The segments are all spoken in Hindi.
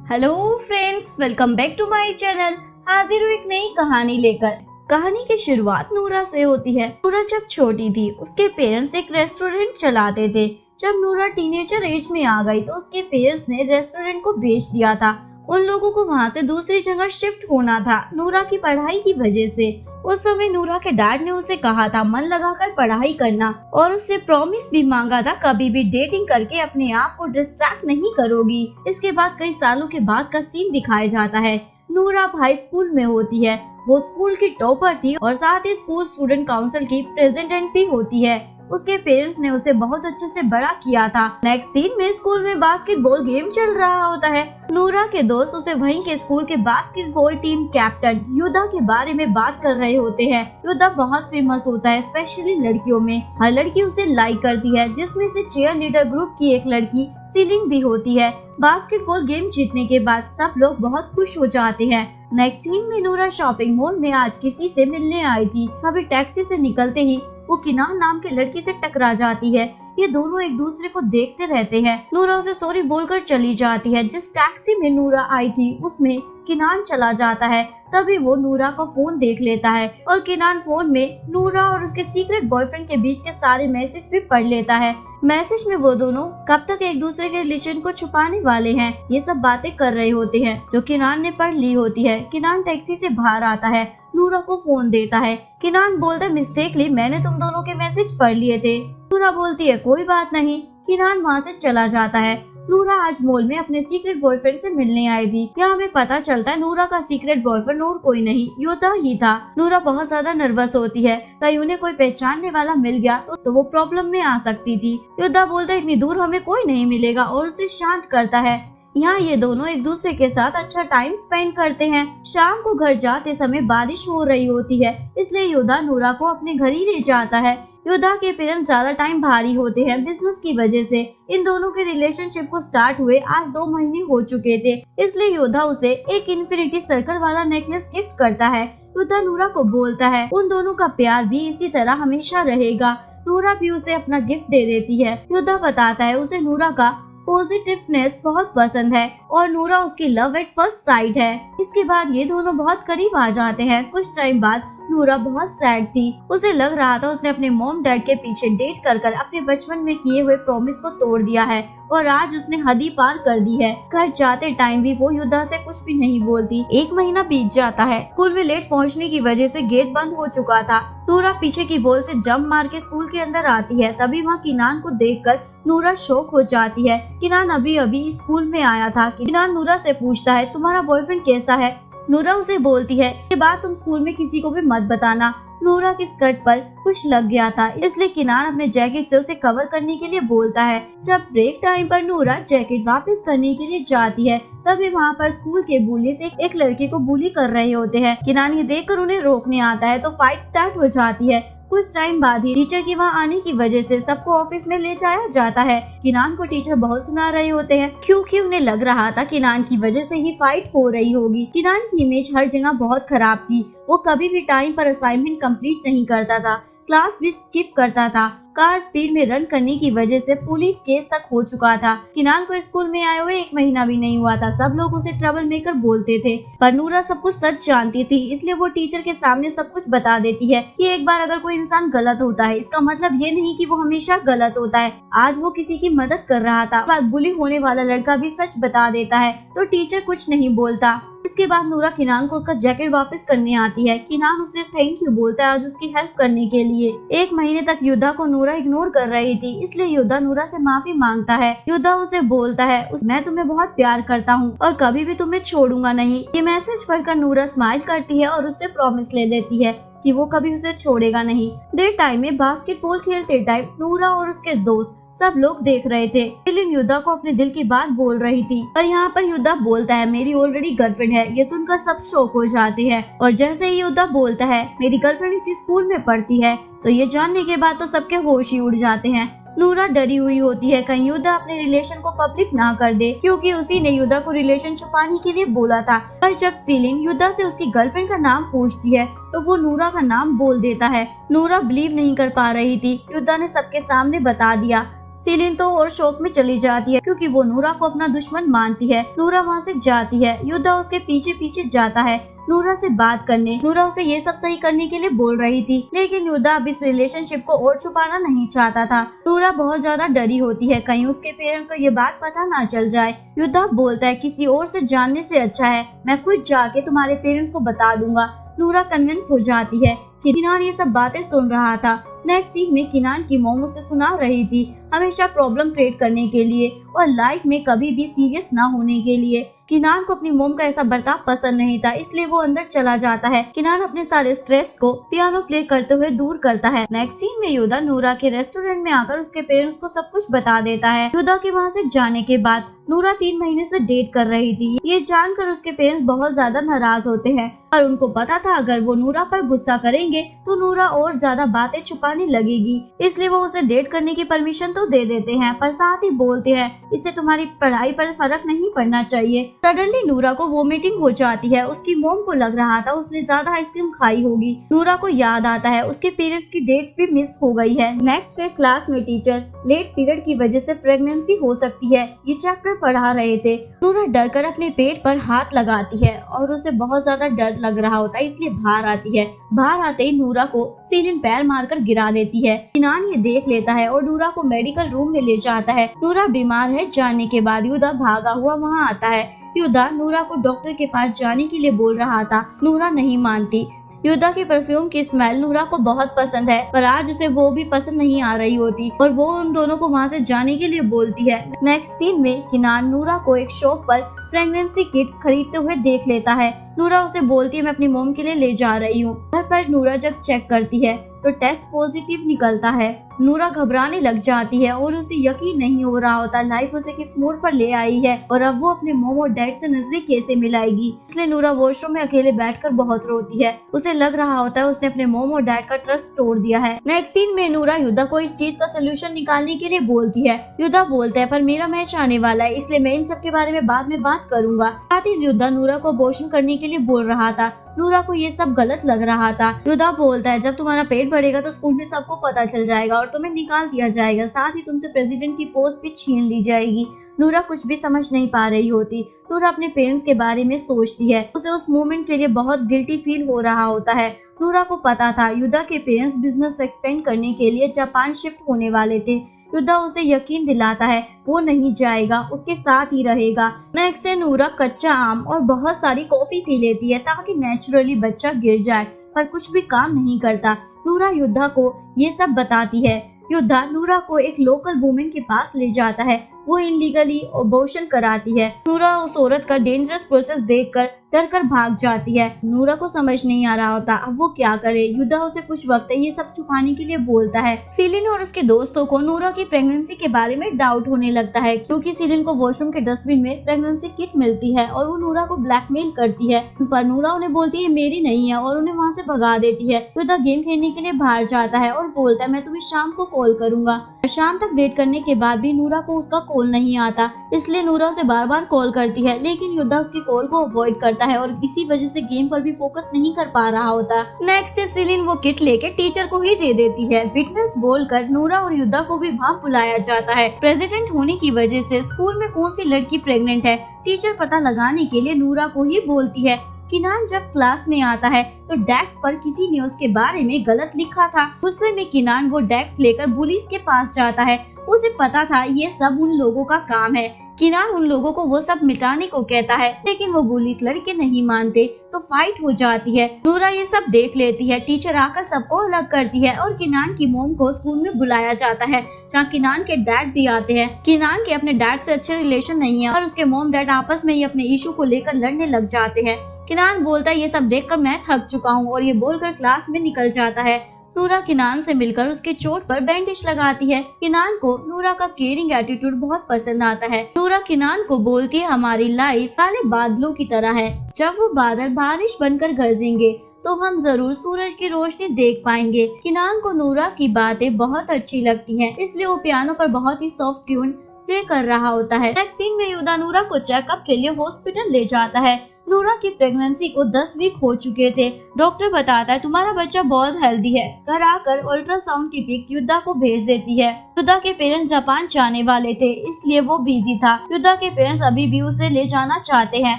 Hello friends, welcome back to my channel. हाजिर हूँ एक नई कहानी लेकर। कहानी की शुरुआत नूरा से होती है। नूरा जब छोटी थी उसके पेरेंट्स एक रेस्टोरेंट चलाते थे। जब नूरा टीनेजर एज में आ गई तो उसके पेरेंट्स ने रेस्टोरेंट को बेच दिया था। उन लोगों को वहाँ से दूसरी जगह शिफ्ट होना था नूरा की पढ़ाई की वजह से। उस समय नूरा के डैड ने उसे कहा था मन लगाकर पढ़ाई करना और उससे प्रॉमिस भी मांगा था कभी भी डेटिंग करके अपने आप को डिस्ट्रैक्ट नहीं करोगी। इसके बाद कई सालों के बाद का सीन दिखाया जाता है। नूरा अब हाई स्कूल में होती है। वो स्कूल की टॉपर थी और साथ ही स्कूल स्टूडेंट काउंसिल की प्रेसिडेंट भी होती है। उसके पेरेंट्स ने उसे बहुत अच्छे से बड़ा किया था। नेक्स्ट सीन में स्कूल में बास्केटबॉल गेम चल रहा होता है। नूरा के दोस्त उसे वहीं के स्कूल के बास्केटबॉल टीम कैप्टन युद्धा के बारे में बात कर रहे होते हैं। युद्धा बहुत फेमस होता है, स्पेशली लड़कियों में। हर लड़की उसे लाइक करती है, जिसमें से चीयर लीडर ग्रुप की एक लड़की सीलिंग भी होती है। बास्केटबॉल गेम जीतने के बाद सब लोग बहुत खुश हो जाते हैं। नेक्स्ट सीन में नूरा शॉपिंग मॉल में आज किसी से मिलने आई थी। तभी टैक्सी से निकलते ही वो किनान नाम के लड़की से टकरा जाती है। ये दोनों एक दूसरे को देखते रहते हैं। नूरा उसे सॉरी बोलकर चली जाती है। जिस टैक्सी में नूरा आई थी उसमें किनान चला जाता है। तभी वो नूरा का फोन देख लेता है और किनान फोन में नूरा और उसके सीक्रेट बॉयफ्रेंड के बीच के सारे मैसेज भी पढ़ लेता है। मैसेज में वो दोनों कब तक एक दूसरे के रिलेशन को छुपाने वाले हैं ये सब बातें कर रहे होते हैं, जो किनान ने पढ़ ली होती है। किनान टैक्सी से बाहर आता है, नूरा को फोन देता है। किनान बोलता है मिस्टेकली मैंने तुम दोनों के मैसेज पढ़ लिए थे। नूरा बोलती है कोई बात नहीं। किनान वहाँ से चला जाता है। नूरा आज मॉल में अपने सीक्रेट बॉयफ्रेंड से मिलने आई थी। यहाँ हमें पता चलता है नूरा का सीक्रेट बॉयफ्रेंड और कोई नहीं युद्धा ही था। नूरा बहुत ज्यादा नर्वस होती है, कहीं उन्हें कोई पहचानने वाला मिल गया तो वो प्रॉब्लम में आ सकती थी। युद्धा बोलता है इतनी दूर हमें कोई नहीं मिलेगा और उसे शांत करता है। यहाँ ये दोनों एक दूसरे के साथ अच्छा टाइम स्पेंड करते हैं। शाम को घर जाते समय बारिश हो रही होती है, इसलिए युद्धा नूरा को अपने घर ही ले जाता है। युद्धा के पेरेंट्स ज्यादा टाइम भारी होते हैं बिजनेस की वजह से। इन दोनों के रिलेशनशिप को स्टार्ट हुए आज 2 महीने हो चुके थे, इसलिए युद्धा उसे एक इन्फिनिटी सर्कल वाला नेकलेस गिफ्ट करता है। युद्धा नूरा को बोलता है उन दोनों का प्यार भी इसी तरह हमेशा रहेगा। नूरा भी उसे अपना गिफ्ट दे देती है। युद्धा बताता है उसे नूरा का पॉजिटिवनेस बहुत पसंद है और नूरा उसकी लव एट फर्स्ट साइट है। इसके बाद ये दोनों बहुत करीब आ जाते हैं। कुछ टाइम बाद नूरा बहुत सैड थी। उसे लग रहा था उसने अपने मॉम डैड के पीछे डेट कर अपने बचपन में किए हुए प्रॉमिस को तोड़ दिया है और आज उसने हद ही पार कर दी है। घर जाते टाइम भी वो युद्धा से कुछ भी नहीं बोलती। 1 महीना बीत जाता है। स्कूल में लेट पहुंचने की वजह से गेट बंद हो चुका था। नूरा पीछे की बॉल से जंप मार के स्कूल के अंदर आती है। तभी वहाँ किनान को देखकर नूरा शॉक हो जाती है। किनान अभी अभी स्कूल में आया था। किनान नूरा से पूछता है तुम्हारा बॉयफ्रेंड कैसा है। नूरा उसे बोलती है ये बात तुम स्कूल में किसी को भी मत बताना। नूरा की स्कर्ट पर कुछ लग गया था, इसलिए किनान अपने जैकेट से उसे कवर करने के लिए बोलता है। जब ब्रेक टाइम पर नूरा जैकेट वापस करने के लिए जाती है, तभी वहाँ पर स्कूल के बुली से एक लड़के को बुली कर रहे होते हैं। किनान ये देखकर उन्हें रोकने आता है तो फाइट स्टार्ट हो जाती है। कुछ टाइम बाद ही टीचर के वहाँ आने की वजह से सबको ऑफिस में ले जाया जाता है। किनान को टीचर बहुत सुना रहे होते हैं, क्योंकि उन्हें लग रहा था किनान की वजह से ही फाइट हो रही होगी। किनान की इमेज हर जगह बहुत खराब थी। वो कभी भी टाइम पर असाइनमेंट कंप्लीट नहीं करता था, क्लास भी स्किप करता था। कार स्पीड में रन करने की वजह से पुलिस केस तक हो चुका था। किनान को स्कूल में आए हुए 1 महीना भी नहीं हुआ था। सब लोग उसे ट्रबल मेकर बोलते थे, पर नूरा सब कुछ सच जानती थी, इसलिए वो टीचर के सामने सब कुछ बता देती है कि एक बार अगर कोई इंसान गलत होता है इसका मतलब ये नहीं कि वो हमेशा गलत होता है। आज वो किसी की मदद कर रहा था। बुली होने वाला लड़का भी सच बता देता है तो टीचर कुछ नहीं बोलता। इसके बाद नूरा किनान को उसका जैकेट वापस करने आती है। किनान उसे थैंक यू बोलता है आज उसकी हेल्प करने के लिए। 1 महीने तक युद्धा को नूरा इग्नोर कर रही थी, इसलिए युद्धा नूरा से माफी मांगता है। युद्धा उसे बोलता है मैं तुम्हें बहुत प्यार करता हूँ और कभी भी तुम्हें छोड़ूंगा नहीं। ये मैसेज पढ़कर नूरा स्माइल करती है और उससे प्रॉमिस ले लेती है कि वो कभी उसे छोड़ेगा नहीं। देर टाइम में बास्केटबॉल खेलते टाइम नूरा और उसके दोस्त सब लोग देख रहे थे। लेकिन युद्धा को अपने दिल की बात बोल रही थी, पर यहाँ पर युद्धा बोलता है मेरी ऑलरेडी गर्लफ्रेंड है। ये सुनकर सब शॉक हो जाते हैं और जैसे ही युद्धा बोलता है मेरी गर्लफ्रेंड इसी स्कूल में पढ़ती है, तो ये जानने के बाद तो सबके होश ही उड़ जाते हैं। नूरा डरी हुई होती है कहीं युद्धा अपने रिलेशन को पब्लिक ना कर दे, क्योंकि उसी ने युद्धा को रिलेशन छुपाने के लिए बोला था। पर जब सीलिंग युद्धा से उसकी गर्लफ्रेंड का नाम पूछती है तो वो नूरा का नाम बोल देता है। नूरा बिलीव नहीं कर पा रही थी। युद्धा ने सबके सामने बता दिया। सीलिन तो और शौक में चली जाती है क्योंकि वो नूरा को अपना दुश्मन मानती है। नूरा वहाँ से जाती है, युद्धा उसके पीछे पीछे जाता है नूरा से बात करने। नूरा उसे ये सब सही करने के लिए बोल रही थी, लेकिन युद्धा अब इस रिलेशनशिप को और छुपाना नहीं चाहता था। नूरा बहुत ज्यादा डरी होती है कहीं उसके पेरेंट्स को ये बात पता ना चल जाए। युद्धा बोलता है किसी और से जानने से अच्छा है मैं खुद जाके तुम्हारे पेरेंट्स को बता दूंगा। नूरा कन्विंस हो जाती है कि किनान ये सब बातें सुन रहा था। नेक्स्ट सीन में किनान की मॉम उसे सुना रही थी हमेशा प्रॉब्लम क्रिएट करने के लिए और लाइफ में कभी भी सीरियस ना होने के लिए। किनान को अपनी मॉम का ऐसा बर्ताव पसंद नहीं था, इसलिए वो अंदर चला जाता है। किनान अपने सारे स्ट्रेस को पियानो प्ले करते हुए दूर करता है। नेक्स्ट सीन में युद्धा नूरा के रेस्टोरेंट में आकर उसके पेरेंट्स को सब कुछ बता देता है। युद्धा के वहाँ से जाने के बाद नूरा 3 महीने से डेट कर रही थी। ये जानकर उसके पेरेंट्स बहुत ज्यादा नाराज होते हैं और उनको पता था अगर वो नूरा पर गुस्सा करेंगे तो नूरा और ज्यादा बातें छुपाने लगेगी, इसलिए वो उसे डेट करने की परमिशन तो दे देते हैं पर साथ ही बोलते हैं इससे तुम्हारी पढ़ाई पर फर्क नहीं पड़ना चाहिए। सडनली नूरा को वोमिटिंग हो जाती है। उसकी मॉम को लग रहा था उसने ज्यादा आइसक्रीम खाई होगी। नूरा को याद आता है उसके पीरियड्स की डेट्स भी मिस हो गई है। नेक्स्ट डे क्लास में टीचर लेट पीरियड की वजह से प्रेगनेंसी हो सकती है ये चैप्टर पढ़ा रहे थे। नूरा डर कर अपने पेट पर हाथ लगाती है और उसे बहुत ज्यादा डर लग रहा होता है, इसलिए बाहर आती है। बाहर आते ही नूरा को सीलिन पैर मारकर गिरा देती है। किनान ये देख लेता है और नूरा को मेडिकल रूम में ले जाता है। नूरा बीमार है जाने के बाद युद्धा भागा हुआ वहाँ आता है। युद्धा नूरा को डॉक्टर के पास जाने के लिए बोल रहा था, नूरा नहीं मानती। युद्धा के परफ्यूम की स्मेल नूरा को बहुत पसंद है पर आज उसे वो भी पसंद नहीं आ रही होती और वो उन दोनों को वहाँ से जाने के लिए बोलती है। नेक्स्ट सीन में किनान नूरा को एक शॉप पर प्रेगनेंसी किट खरीदते हुए देख लेता है। नूरा उसे बोलती है मैं अपनी मॉम के लिए ले जा रही हूँ। घर पर नूरा जब चेक करती है तो टेस्ट पॉजिटिव निकलता है। नूरा घबराने लग जाती है और उसे यकीन नहीं हो रहा होता लाइफ उसे किस मोड़ पर ले आई है और अब वो अपने मॉम और डैड से नजरें कैसे मिलाएगी। इसलिए नूरा वॉशरूम में अकेले बैठकर बहुत रोती है। उसे लग रहा होता है उसने अपने मॉम और डैड का ट्रस्ट तोड़ दिया है। नेक्स्ट सीन में नूरा युद्धा को इस चीज का सोल्यूशन निकालने के लिए बोलती है। युद्धा बोलता है पर मेरा मैच आने वाला है इसलिए मैं इन सब के बारे में बाद में बात करूंगा। साथ ही युद्धा नूरा को अबॉर्शन करने के लिए बोल रहा था। नूरा को ये सब गलत लग रहा था। युद्धा बोलता है जब तुम्हारा पेट बढ़ेगा तो स्कूल में सबको पता चल जाएगा और तुम्हें निकाल दिया जाएगा, साथ ही तुमसे प्रेसिडेंट की पोस्ट भी छीन ली जाएगी। नूरा कुछ भी समझ नहीं पा रही होती। नूरा अपने पेरेंट्स के बारे में सोचती है। उसे उस मोमेंट के लिए बहुत गिल्टी फील हो रहा होता है। नूरा को पता था युद्धा के पेरेंट्स बिजनेस एक्सपेंड करने के लिए जापान शिफ्ट होने वाले थे। युद्धा उसे यकीन दिलाता है वो नहीं जाएगा, उसके साथ ही रहेगा। नेक्स्ट डे नूरा कच्चा आम और बहुत सारी कॉफी पी लेती है ताकि नेचुरली बच्चा गिर जाए, पर कुछ भी काम नहीं करता। नूरा युद्धा को ये सब बताती है। युद्धा नूरा को एक लोकल वुमेन के पास ले जाता है। वो इनलीगली अबॉर्शन कराती है। नूरा उस औरत का डेंजरस प्रोसेस देखकर डर कर भाग जाती है। नूरा को समझ नहीं आ रहा होता अब वो क्या करे। युद्धा उसे कुछ वक्त ये सब छुपाने के लिए बोलता है। सीलिन और उसके दोस्तों को नूरा की प्रेगनेंसी के बारे में डाउट होने लगता है क्योंकि सीलिन को वॉशरूम के डस्टबिन में प्रेगनेंसी किट मिलती है और वो नूरा को ब्लैकमेल करती है, पर नूरा उन्हें बोलती है मेरी नहीं है और उन्हें वहाँ से भगा देती है। युद्धा गेम खेलने के लिए बाहर जाता है और बोलता है मैं तुम्हें शाम को कॉल करूंगा। शाम तक वेट करने के बाद भी नूरा को उसका कॉल नहीं आता, इसलिए नूरा उसे बार बार कॉल करती है, लेकिन युद्धा उसकी कॉल को अवॉइड करता है और इसी वजह से गेम पर भी फोकस नहीं कर पा रहा होता। नेक्स्ट सीलिन वो किट लेके टीचर को ही दे देती है। विटनेस बोलकर नूरा और युद्धा को भी वहाँ बुलाया जाता है। प्रेसिडेंट होने की वजह से स्कूल में कौन सी लड़की प्रेग्नेंट है टीचर पता लगाने के लिए नूरा को ही बोलती है। किनान जब क्लास में आता है तो डेस्क पर किसी ने उसके बारे में गलत लिखा था। गुस्से में किनान वो डेस्क लेकर पुलिस के पास जाता है। उसे पता था ये सब उन लोगों का काम है। किनान उन लोगों को वो सब मिटाने को कहता है, लेकिन वो पुलिस लड़के नहीं मानते तो फाइट हो जाती है। नूरा ये सब देख लेती है। टीचर आकर सबको अलग करती है और किनान की मॉम को स्कूल में बुलाया जाता है जहाँ किनान के डैड भी आते हैं। किनान के अपने डैड से अच्छे रिलेशन नहीं है और उसके मॉम डैड आपस में ही अपने इशू को लेकर लड़ने लग जाते हैं। किनान बोलता है ये सब देखकर मैं थक चुका हूँ और ये बोलकर क्लास में निकल जाता है। नूरा किनान से मिलकर उसके चोट पर बैंडेज लगाती है। किनान को नूरा का केयरिंग एटीट्यूड बहुत पसंद आता है। नूरा किनान को बोलती है हमारी लाइफ काले बादलों की तरह है, जब वो बादल बारिश बनकर गरजेंगे तो हम जरूर सूरज की रोशनी देख पाएंगे। किनान को नूरा की बातें बहुत अच्छी लगती हैं, इसलिए वो पियानो पर बहुत ही सॉफ्ट ट्यून प्ले कर रहा होता है। नेक्स्ट सीन में युद्धा नूरा को चेकअप के लिए हॉस्पिटल ले जाता है। नूरा की प्रेगनेंसी को 10 वीक हो चुके थे। डॉक्टर बताता है तुम्हारा बच्चा बहुत हेल्दी है। घर आकर अल्ट्रासाउंड की पिक युद्धा को भेज देती है। युद्धा के पेरेंट्स जापान जाने वाले थे, इसलिए वो बिजी था। युद्धा के पेरेंट्स अभी भी उसे ले जाना चाहते हैं,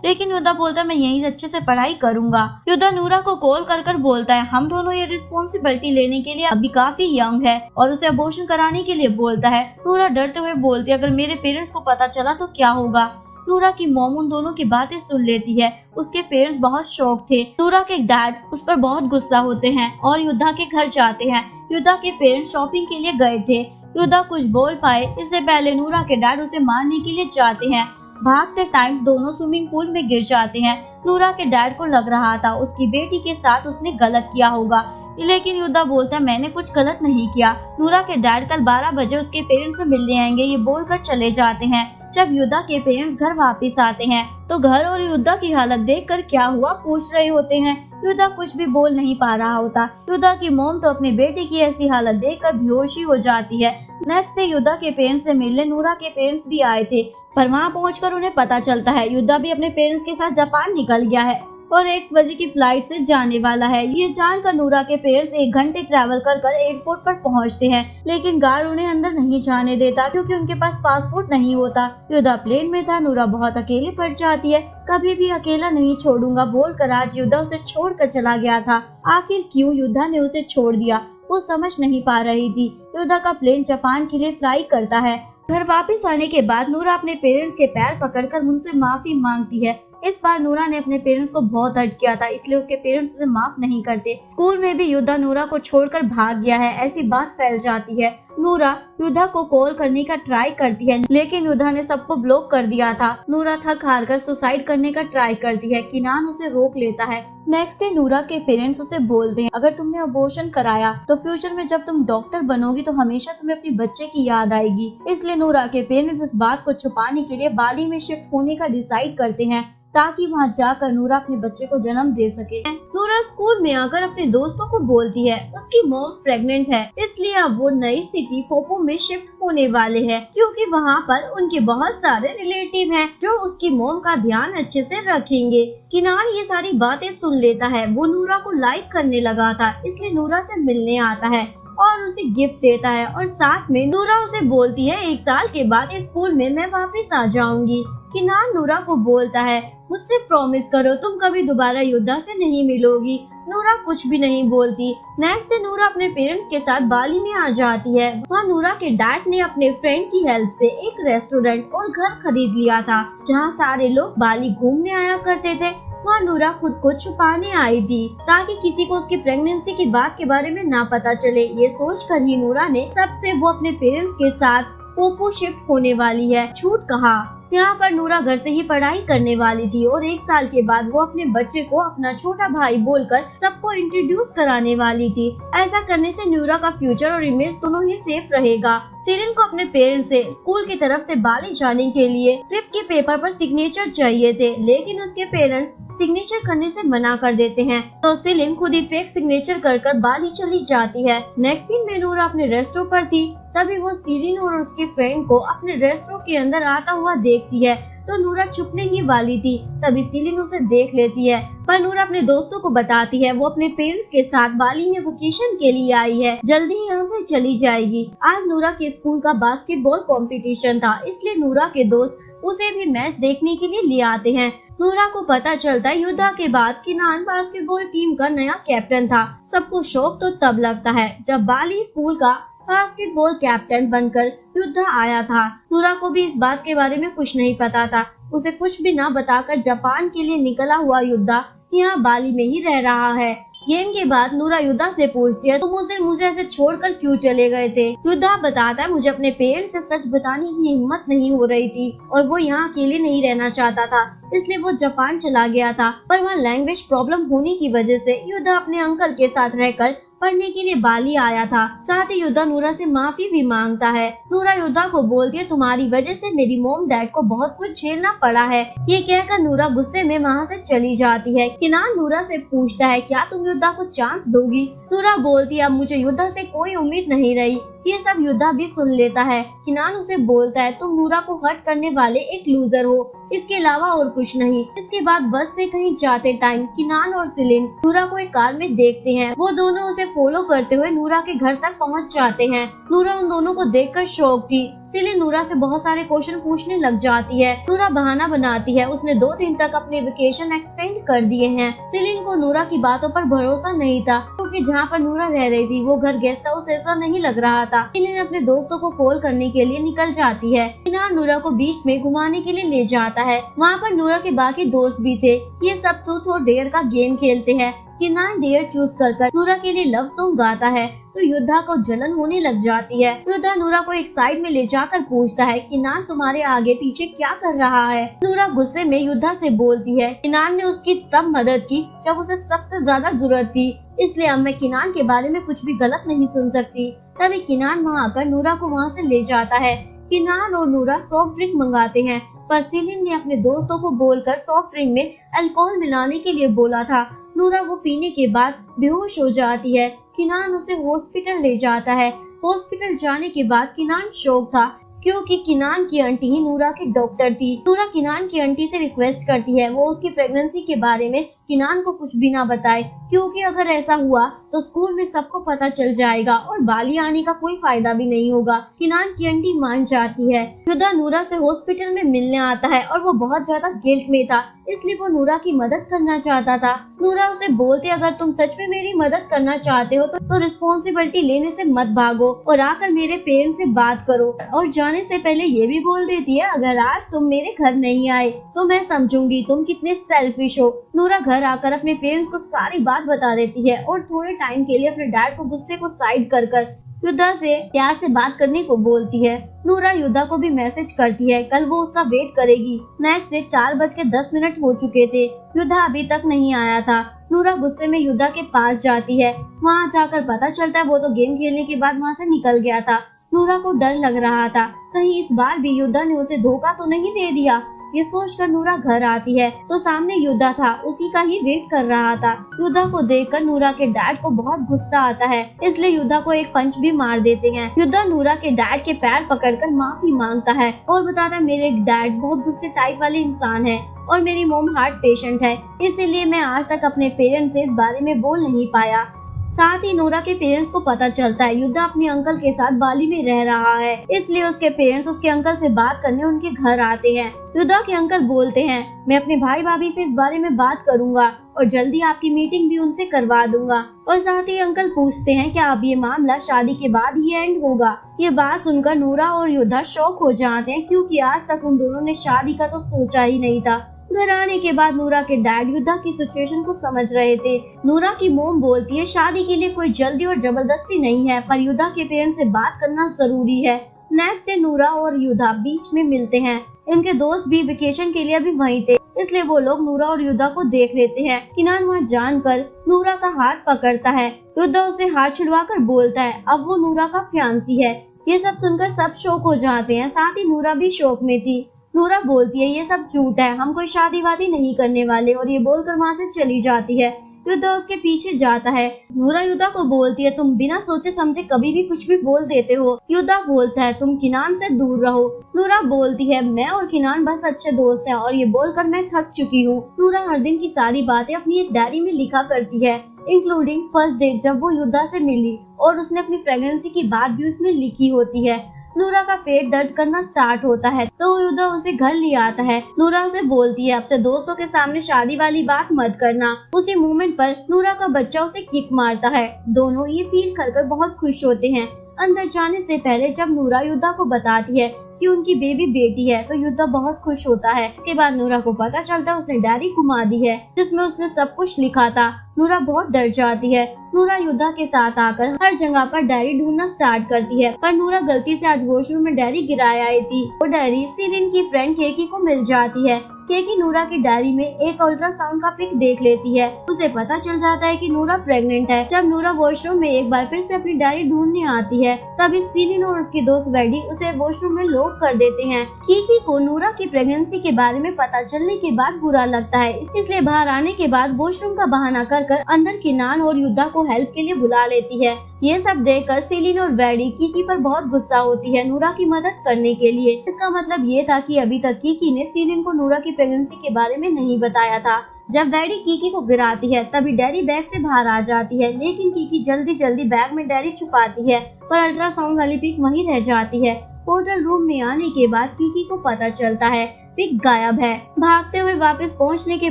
लेकिन युद्धा बोलता है मैं यहीं से अच्छे से पढ़ाई करूंगा। युद्धा नूरा को कॉल कर बोलता है हम दोनों ये रिस्पॉन्सिबिलिटी लेने के लिए अभी काफी यंग है, और उसे अबॉर्शन कराने के लिए बोलता है। नूरा डरते हुए बोलती है अगर मेरे पेरेंट्स को पता चला तो क्या होगा। नूरा की मॉम उन दोनों की बातें सुन लेती है। उसके पेरेंट्स बहुत शॉक थे। नूरा के डैड उस पर बहुत गुस्सा होते हैं और युद्धा के घर जाते हैं। युद्धा के पेरेंट्स शॉपिंग के लिए गए थे। युद्धा कुछ बोल पाए इससे पहले नूरा के डैड उसे मारने के लिए जाते हैं। भागते टाइम दोनों स्विमिंग पूल में गिर जाते हैं। नूरा के डैड को लग रहा था उसकी बेटी के साथ उसने गलत किया होगा, लेकिन युद्धा बोलता है मैंने कुछ गलत नहीं किया। नूरा के डैड कल 12 बजे उसके पेरेंट्स से मिलने आएंगे, ये बोलकर चले जाते हैं। जब युद्धा के पेरेंट्स घर वापस आते हैं तो घर और युद्धा की हालत देखकर क्या हुआ पूछ रहे होते हैं। युद्धा कुछ भी बोल नहीं पा रहा होता। युद्धा की मॉम तो अपनी बेटी की ऐसी हालत देखकर बेहोशी हो जाती है। नेक्स्ट डे युद्धा के पेरेंट्स से मिलने नूरा के पेरेंट्स भी आए थे, पर वहाँ पहुंचकर उन्हें पता चलता है युद्धा भी अपने पेरेंट्स के साथ जापान निकल गया है और 1 बजे की फ्लाइट से जाने वाला है। ये जानकर नूरा के पेरेंट्स 1 घंटे ट्रैवल कर एयरपोर्ट पर पहुंचते हैं, लेकिन गार्ड उन्हें अंदर नहीं जाने देता क्योंकि उनके पास पासपोर्ट नहीं होता। युद्धा प्लेन में था। नूरा बहुत अकेली पड़ जाती है। कभी भी अकेला नहीं छोड़ूंगा बोलकर आज युद्धा उसे छोड़कर चला गया था। आखिर क्यों युद्धा ने उसे छोड़ दिया वो समझ नहीं पा रही थी। युद्धा का प्लेन जापान के लिए फ्लाई करता है। घर वापस आने के बाद नूरा अपने पेरेंट्स के पैर पकड़कर उनसे माफी मांगती है। इस बार नूरा ने अपने पेरेंट्स को बहुत हर्ट किया था, इसलिए उसके पेरेंट्स उसे माफ नहीं करते। स्कूल में भी युद्धा नूरा को छोड़कर भाग गया है, ऐसी बात फैल जाती है। नूरा युद्धा को कॉल करने का ट्राई करती है, लेकिन युद्धा ने सबको ब्लॉक कर दिया था। नूरा थक हार कर सुसाइड करने का ट्राई करती है। किनान उसे रोक लेता है। नेक्स्ट डे नूरा के पेरेंट्स उसे बोलते हैं अगर तुमने अबॉर्शन कराया तो फ्यूचर में जब तुम डॉक्टर बनोगी तो हमेशा तुम्हें अपने बच्चे की याद आएगी। इसलिए नूरा के पेरेंट्स इस बात को छुपाने के लिए बाली में शिफ्ट होने का डिसाइड करते हैं ताकि वहां जाकर नूरा अपने बच्चे को जन्म दे सके। नूरा स्कूल में आकर अपने दोस्तों को बोलती है उसकी मॉम प्रेग्नेंट है, इसलिए अब वो नई सिटी पोपो में शिफ्ट होने वाले हैं क्योंकि वहाँ पर उनके बहुत सारे रिलेटिव हैं जो उसकी मॉम का ध्यान अच्छे से रखेंगे। किनान ये सारी बातें सुन लेता है। वो नूरा को लाइक करने लगा था, इसलिए नूरा से मिलने आता है और उसे गिफ्ट देता है और साथ में नूरा उसे बोलती है 1 साल के बाद इस स्कूल में मैं वापस आ जाऊंगी। किनान नूरा को बोलता है मुझसे प्रॉमिस करो तुम कभी दोबारा युद्धा से नहीं मिलोगी। नूरा कुछ भी नहीं बोलती। नेक्स्ट डे नूरा अपने पेरेंट्स के साथ बाली में आ जाती है। वहाँ नूरा के डैड ने अपने फ्रेंड की हेल्प से एक रेस्टोरेंट और घर खरीद लिया था जहाँ सारे लोग बाली घूमने आया करते थे। वहाँ नूरा खुद को छुपाने आई थी ताकि किसी को उसकी प्रेगनेंसी की बात के बारे में ना पता चले। ये सोचकर ही नूरा ने सबसे वो अपने पेरेंट्स के साथ पोपो शिफ्ट होने वाली है झूठ कहा। यहाँ पर नूरा घर से ही पढ़ाई करने वाली थी और 1 साल के बाद वो अपने बच्चे को अपना छोटा भाई बोलकर सबको इंट्रोड्यूस कराने वाली थी। ऐसा करने से नूरा का फ्यूचर और इमेज दोनों ही सेफ रहेगा। सीरिन को अपने पेरेंट्स से स्कूल की तरफ से बाली जाने के लिए ट्रिप के पेपर पर सिग्नेचर चाहिए थे, लेकिन उसके पेरेंट्स सिग्नेचर करने से मना कर देते हैं तो सीलिन खुद ही फेक सिग्नेचर कर बाली चली जाती है। नेक्स्ट सीन में नूरा अपने रेस्टो पर थी, तभी वो सीरिन और उसके फ्रेंड को अपने रेस्टो के अंदर आता हुआ देखती है तो नूरा छुपने ही वाली थी। तभी सीलिन उसे देख लेती है, पर नूरा अपने दोस्तों को बताती है वो अपने पेरेंट्स के साथ बाली में वेकेशन के लिए आई है, जल्दी यहाँ से चली जाएगी। आज नूरा के स्कूल का बास्केटबॉल कंपटीशन था, इसलिए नूरा के दोस्त उसे भी मैच देखने के लिए ले आते हैं। नूरा को पता चलता है युद्धा के बाद किनान बास्केटबॉल टीम का नया कैप्टन था। सबको शौक तो तब लगता है जब बाली स्कूल का बास्केटबॉल कैप्टन बनकर युद्धा आया था। नूरा को भी इस बात के बारे में कुछ नहीं पता था। उसे कुछ भी न बताकर जापान के लिए निकला हुआ युद्धा यहाँ बाली में ही रह रहा है। गेम के बाद नूरा युद्धा से पूछती है तुम उस दिन मुझे ऐसे छोड़कर क्यों चले गए थे। युद्धा बताता है मुझे अपने पेरेंट्स से सच बताने की हिम्मत नहीं हो रही थी और वो यहाँ अकेले नहीं रहना चाहता था, इसलिए वो जापान चला गया था। पर वहाँ लैंग्वेज प्रॉब्लम होने की वजह से युद्धा अपने अंकल के साथ रहकर पढ़ने के लिए बाली आया था। साथ ही युद्धा नूरा से माफी भी मांगता है। नूरा युद्धा को बोलती है तुम्हारी वजह से मेरी मॉम डैड को बहुत कुछ झेलना पड़ा है। ये कहकर नूरा गुस्से में वहाँ से चली जाती है। किनान नूरा से पूछता है क्या तुम युद्धा को चांस दोगी। नूरा बोलती है अब मुझे युद्धा से कोई उम्मीद नहीं रही। ये सब युद्धा भी सुन लेता है। किनान उसे बोलता है तुम नूरा को हर्ट करने वाले एक लूजर हो। इसके अलावा और कुछ नहीं। इसके बाद बस से कहीं जाते टाइम किनान और सिलिन नूरा को एक कार में देखते हैं। वो दोनों उसे फॉलो करते हुए नूरा के घर तक पहुंच जाते हैं। नूरा उन दोनों को देखकर शॉक थी। सिलिन नूरा से बहुत सारे क्वेश्चन पूछने लग जाती है। नूरा बहाना बनाती है उसने 2 दिन तक अपने वेकेशन एक्सटेंड कर दिए हैं। सिलिन को नूरा की बातों पर भरोसा नहीं था, क्योंकि जहाँ पर नूरा रह रही थी वो घर गेस्ट हाउस ऐसा नहीं लग रहा था। सिलिन अपने दोस्तों को कॉल करने के लिए निकल जाती है। किनान नूरा को बीच में घुमाने के लिए ले जाता है। वहाँ पर नूरा के बाकी दोस्त भी थे। ये सब ट्रूथ और डेयर का गेम खेलते हैं। किनान डेयर चूज कर नूरा के लिए लव सॉन्ग गाता है तो युद्धा को जलन होने लग जाती है। युद्धा नूरा को एक साइड में ले जाकर पूछता है, किनान तुम्हारे आगे पीछे क्या कर रहा है? नूरा गुस्से में युद्धा से बोलती है, किनान ने उसकी तब मदद की जब उसे सबसे ज्यादा जरूरत थी, इसलिए अब मैं किनान के बारे में कुछ भी गलत नहीं सुन सकती। तभी किनान वहाँ आकर नूरा को वहाँ से ले जाता है। किनान और नूरा सॉफ्ट ड्रिंक मंगाते हैं, पर सिलिन ने अपने दोस्तों को बोलकर सॉफ्ट ड्रिंक में अल्कोहल मिलाने के लिए बोला था। नूरा वो पीने के बाद बेहोश हो जाती है। किनान उसे हॉस्पिटल ले जाता है। हॉस्पिटल जाने के बाद किनान शॉक था, क्योंकि किनान की आंटी ही नूरा की डॉक्टर थी। नूरा किनान की आंटी से रिक्वेस्ट करती है वो उसकी प्रेगनेंसी के बारे में किनान को कुछ भी ना बताए, क्योंकि अगर ऐसा हुआ तो स्कूल में सबको पता चल जाएगा और बाली आने का कोई फायदा भी नहीं होगा। किनान की आंटी मान जाती है। युद्धा नूरा से हॉस्पिटल में मिलने आता है और वो बहुत ज्यादा गिल्ट में था, इसलिए वो नूरा की मदद करना चाहता था। नूरा उसे बोलते, अगर तुम सच में मेरी मदद करना चाहते हो तो रिस्पॉन्सिबिलिटी लेने से मत भागो और आकर मेरे पेरेंट्स से बात करो। और जाने से पहले ये भी बोल देती है, अगर आज तुम मेरे घर नहीं आए तो मैं समझूंगी तुम कितने सेल्फिश हो। नूरा घर आकर अपने पेरेंट्स को सारी बात बता देती है और थोड़े टाइम के लिए अपने डैड को गुस्से को साइड कर युद्धा से प्यार से बात करने को बोलती है। नूरा युद्धा को भी मैसेज करती है कल वो उसका वेट करेगी। नेक्स्ट डे 4:10 हो चुके थे। युद्धा अभी तक नहीं आया था। नूरा गुस्से में युद्धा के पास जाती है। वहाँ जाकर पता चलता है वो तो गेम खेलने के बाद वहाँ से निकल गया था। नूरा को डर लग रहा था कहीं इस बार भी युद्धा ने उसे धोखा तो नहीं दे दिया। ये सोचकर नूरा घर आती है तो सामने युद्धा था, उसी का ही वेट कर रहा था। युद्धा को देखकर नूरा के डैड को बहुत गुस्सा आता है, इसलिए युद्धा को एक पंच भी मार देते हैं। युद्धा नूरा के डैड के पैर पकड़कर माफी मांगता है और बताता है मेरे डैड बहुत गुस्से टाइप वाले इंसान है और मेरी मॉम हार्ट पेशेंट है, इसीलिए मैं आज तक अपने पेरेंट्स से इस बारे में बोल नहीं पाया। साथ ही नूरा के पेरेंट्स को पता चलता है युद्धा अपने अंकल के साथ बाली में रह रहा है, इसलिए उसके पेरेंट्स उसके अंकल से बात करने उनके घर आते हैं। युद्धा के अंकल बोलते हैं मैं अपने भाई भाभी से इस बारे में बात करूंगा और जल्दी आपकी मीटिंग भी उनसे करवा दूंगा। और साथ ही अंकल पूछते हैं क्या अब ये मामला शादी के बाद ही एंड होगा। ये बात सुनकर नूरा और युद्धा शॉक हो जाते हैं, क्योंकि आज तक उन दोनों ने शादी का तो सोचा ही नहीं था। घर आने के बाद नूरा के डैड युद्धा की सिचुएशन को समझ रहे थे। नूरा की मोम बोलती है शादी के लिए कोई जल्दी और जबरदस्ती नहीं है, पर युद्धा के पेरेंट्स से बात करना जरूरी है। नेक्स्ट डे नूरा और युद्धा बीच में मिलते हैं। इनके दोस्त भी वेकेशन के लिए अभी वहीं थे, इसलिए वो लोग नूरा और युद्धा को देख लेते हैं। किनान वहाँ जानकर नूरा का हाथ पकड़ता है। युद्धा उसे हाथ छुड़वाकर बोलता है अब वो नूरा का फियांसी है। ये सब सुनकर सब शॉक हो जाते हैं, साथ ही नूरा भी शॉक में थी। नूरा बोलती है ये सब झूठ है, हम कोई शादी वादी नहीं करने वाले, और ये बोलकर वहाँ से चली जाती है। युद्धा उसके पीछे जाता है। नूरा युद्धा को बोलती है तुम बिना सोचे समझे कभी भी कुछ भी बोल देते हो। युद्धा बोलता है तुम किनान से दूर रहो। नूरा बोलती है मैं और किनान बस अच्छे दोस्त हैं, और ये बोलकर मैं थक चुकी हूँ। नूरा हर दिन की सारी बातें अपनी एक डायरी में लिखा करती है, इंक्लूडिंग फर्स्ट डे जब वो युद्धा से मिली, और उसने अपनी प्रेगनेंसी की बात भी उसमें लिखी होती है। नूरा का पेट दर्द करना स्टार्ट होता है तो युद्धा उसे घर ले आता है। नूरा उसे बोलती है अब से दोस्तों के सामने शादी वाली बात मत करना। उसी मोमेंट पर नूरा का बच्चा उसे किक मारता है। दोनों ये फील कर बहुत खुश होते हैं। अंदर जाने से पहले जब नूरा युद्धा को बताती है कि उनकी बेबी बेटी है तो युद्धा बहुत खुश होता है। इसके बाद नूरा को पता चलता है उसने डायरी घुमा दी है जिसमें उसने सब कुछ लिखा था। नूरा बहुत डर जाती है। नूरा युद्धा के साथ आकर हर जगह पर डायरी ढूंढना स्टार्ट करती है, पर नूरा गलती से आज वॉशरूम में डायरी गिराया आई थी। वो डायरी सिलिन की फ्रेंड केकी को मिल जाती है। केकी नूरा की डायरी में एक अल्ट्रासाउंड का पिक देख लेती है। उसे पता चल जाता है कि नूरा प्रेग्नेंट है। जब नूरा वॉशरूम में एक बार फिर से अपनी डायरी ढूंढने आती है तभी सिलिन और उसकी दोस्त वेडी उसे वॉशरूम में लॉक कर देते हैं। केकी को नूरा की प्रेगनेंसी के बारे में पता चलने के बाद बुरा लगता है, इसलिए बाहर आने के बाद वॉशरूम का बहाना कर अंदर किनान और युद्धा को हेल्प के लिए बुला लेती है। ये सब देखकर सेलिन और वैडी कीकी पर बहुत गुस्सा होती है नूरा की मदद करने के लिए। इसका मतलब ये था कि अभी तक कीकी ने सेलिन को नूरा की प्रेगनेंसी के बारे में नहीं बताया था। जब वैडी कीकी को गिराती है तभी डैडी बैग से बाहर आ जाती है, लेकिन कीकी जल्दी बैग में डैडी छुपाती है, पर अल्ट्रासाउंड वाली पिक वहीं रह जाती है। होटल रूम में आने के बाद कीकी को पता चलता है पिक गायब है। भागते हुए वापस पहुंचने के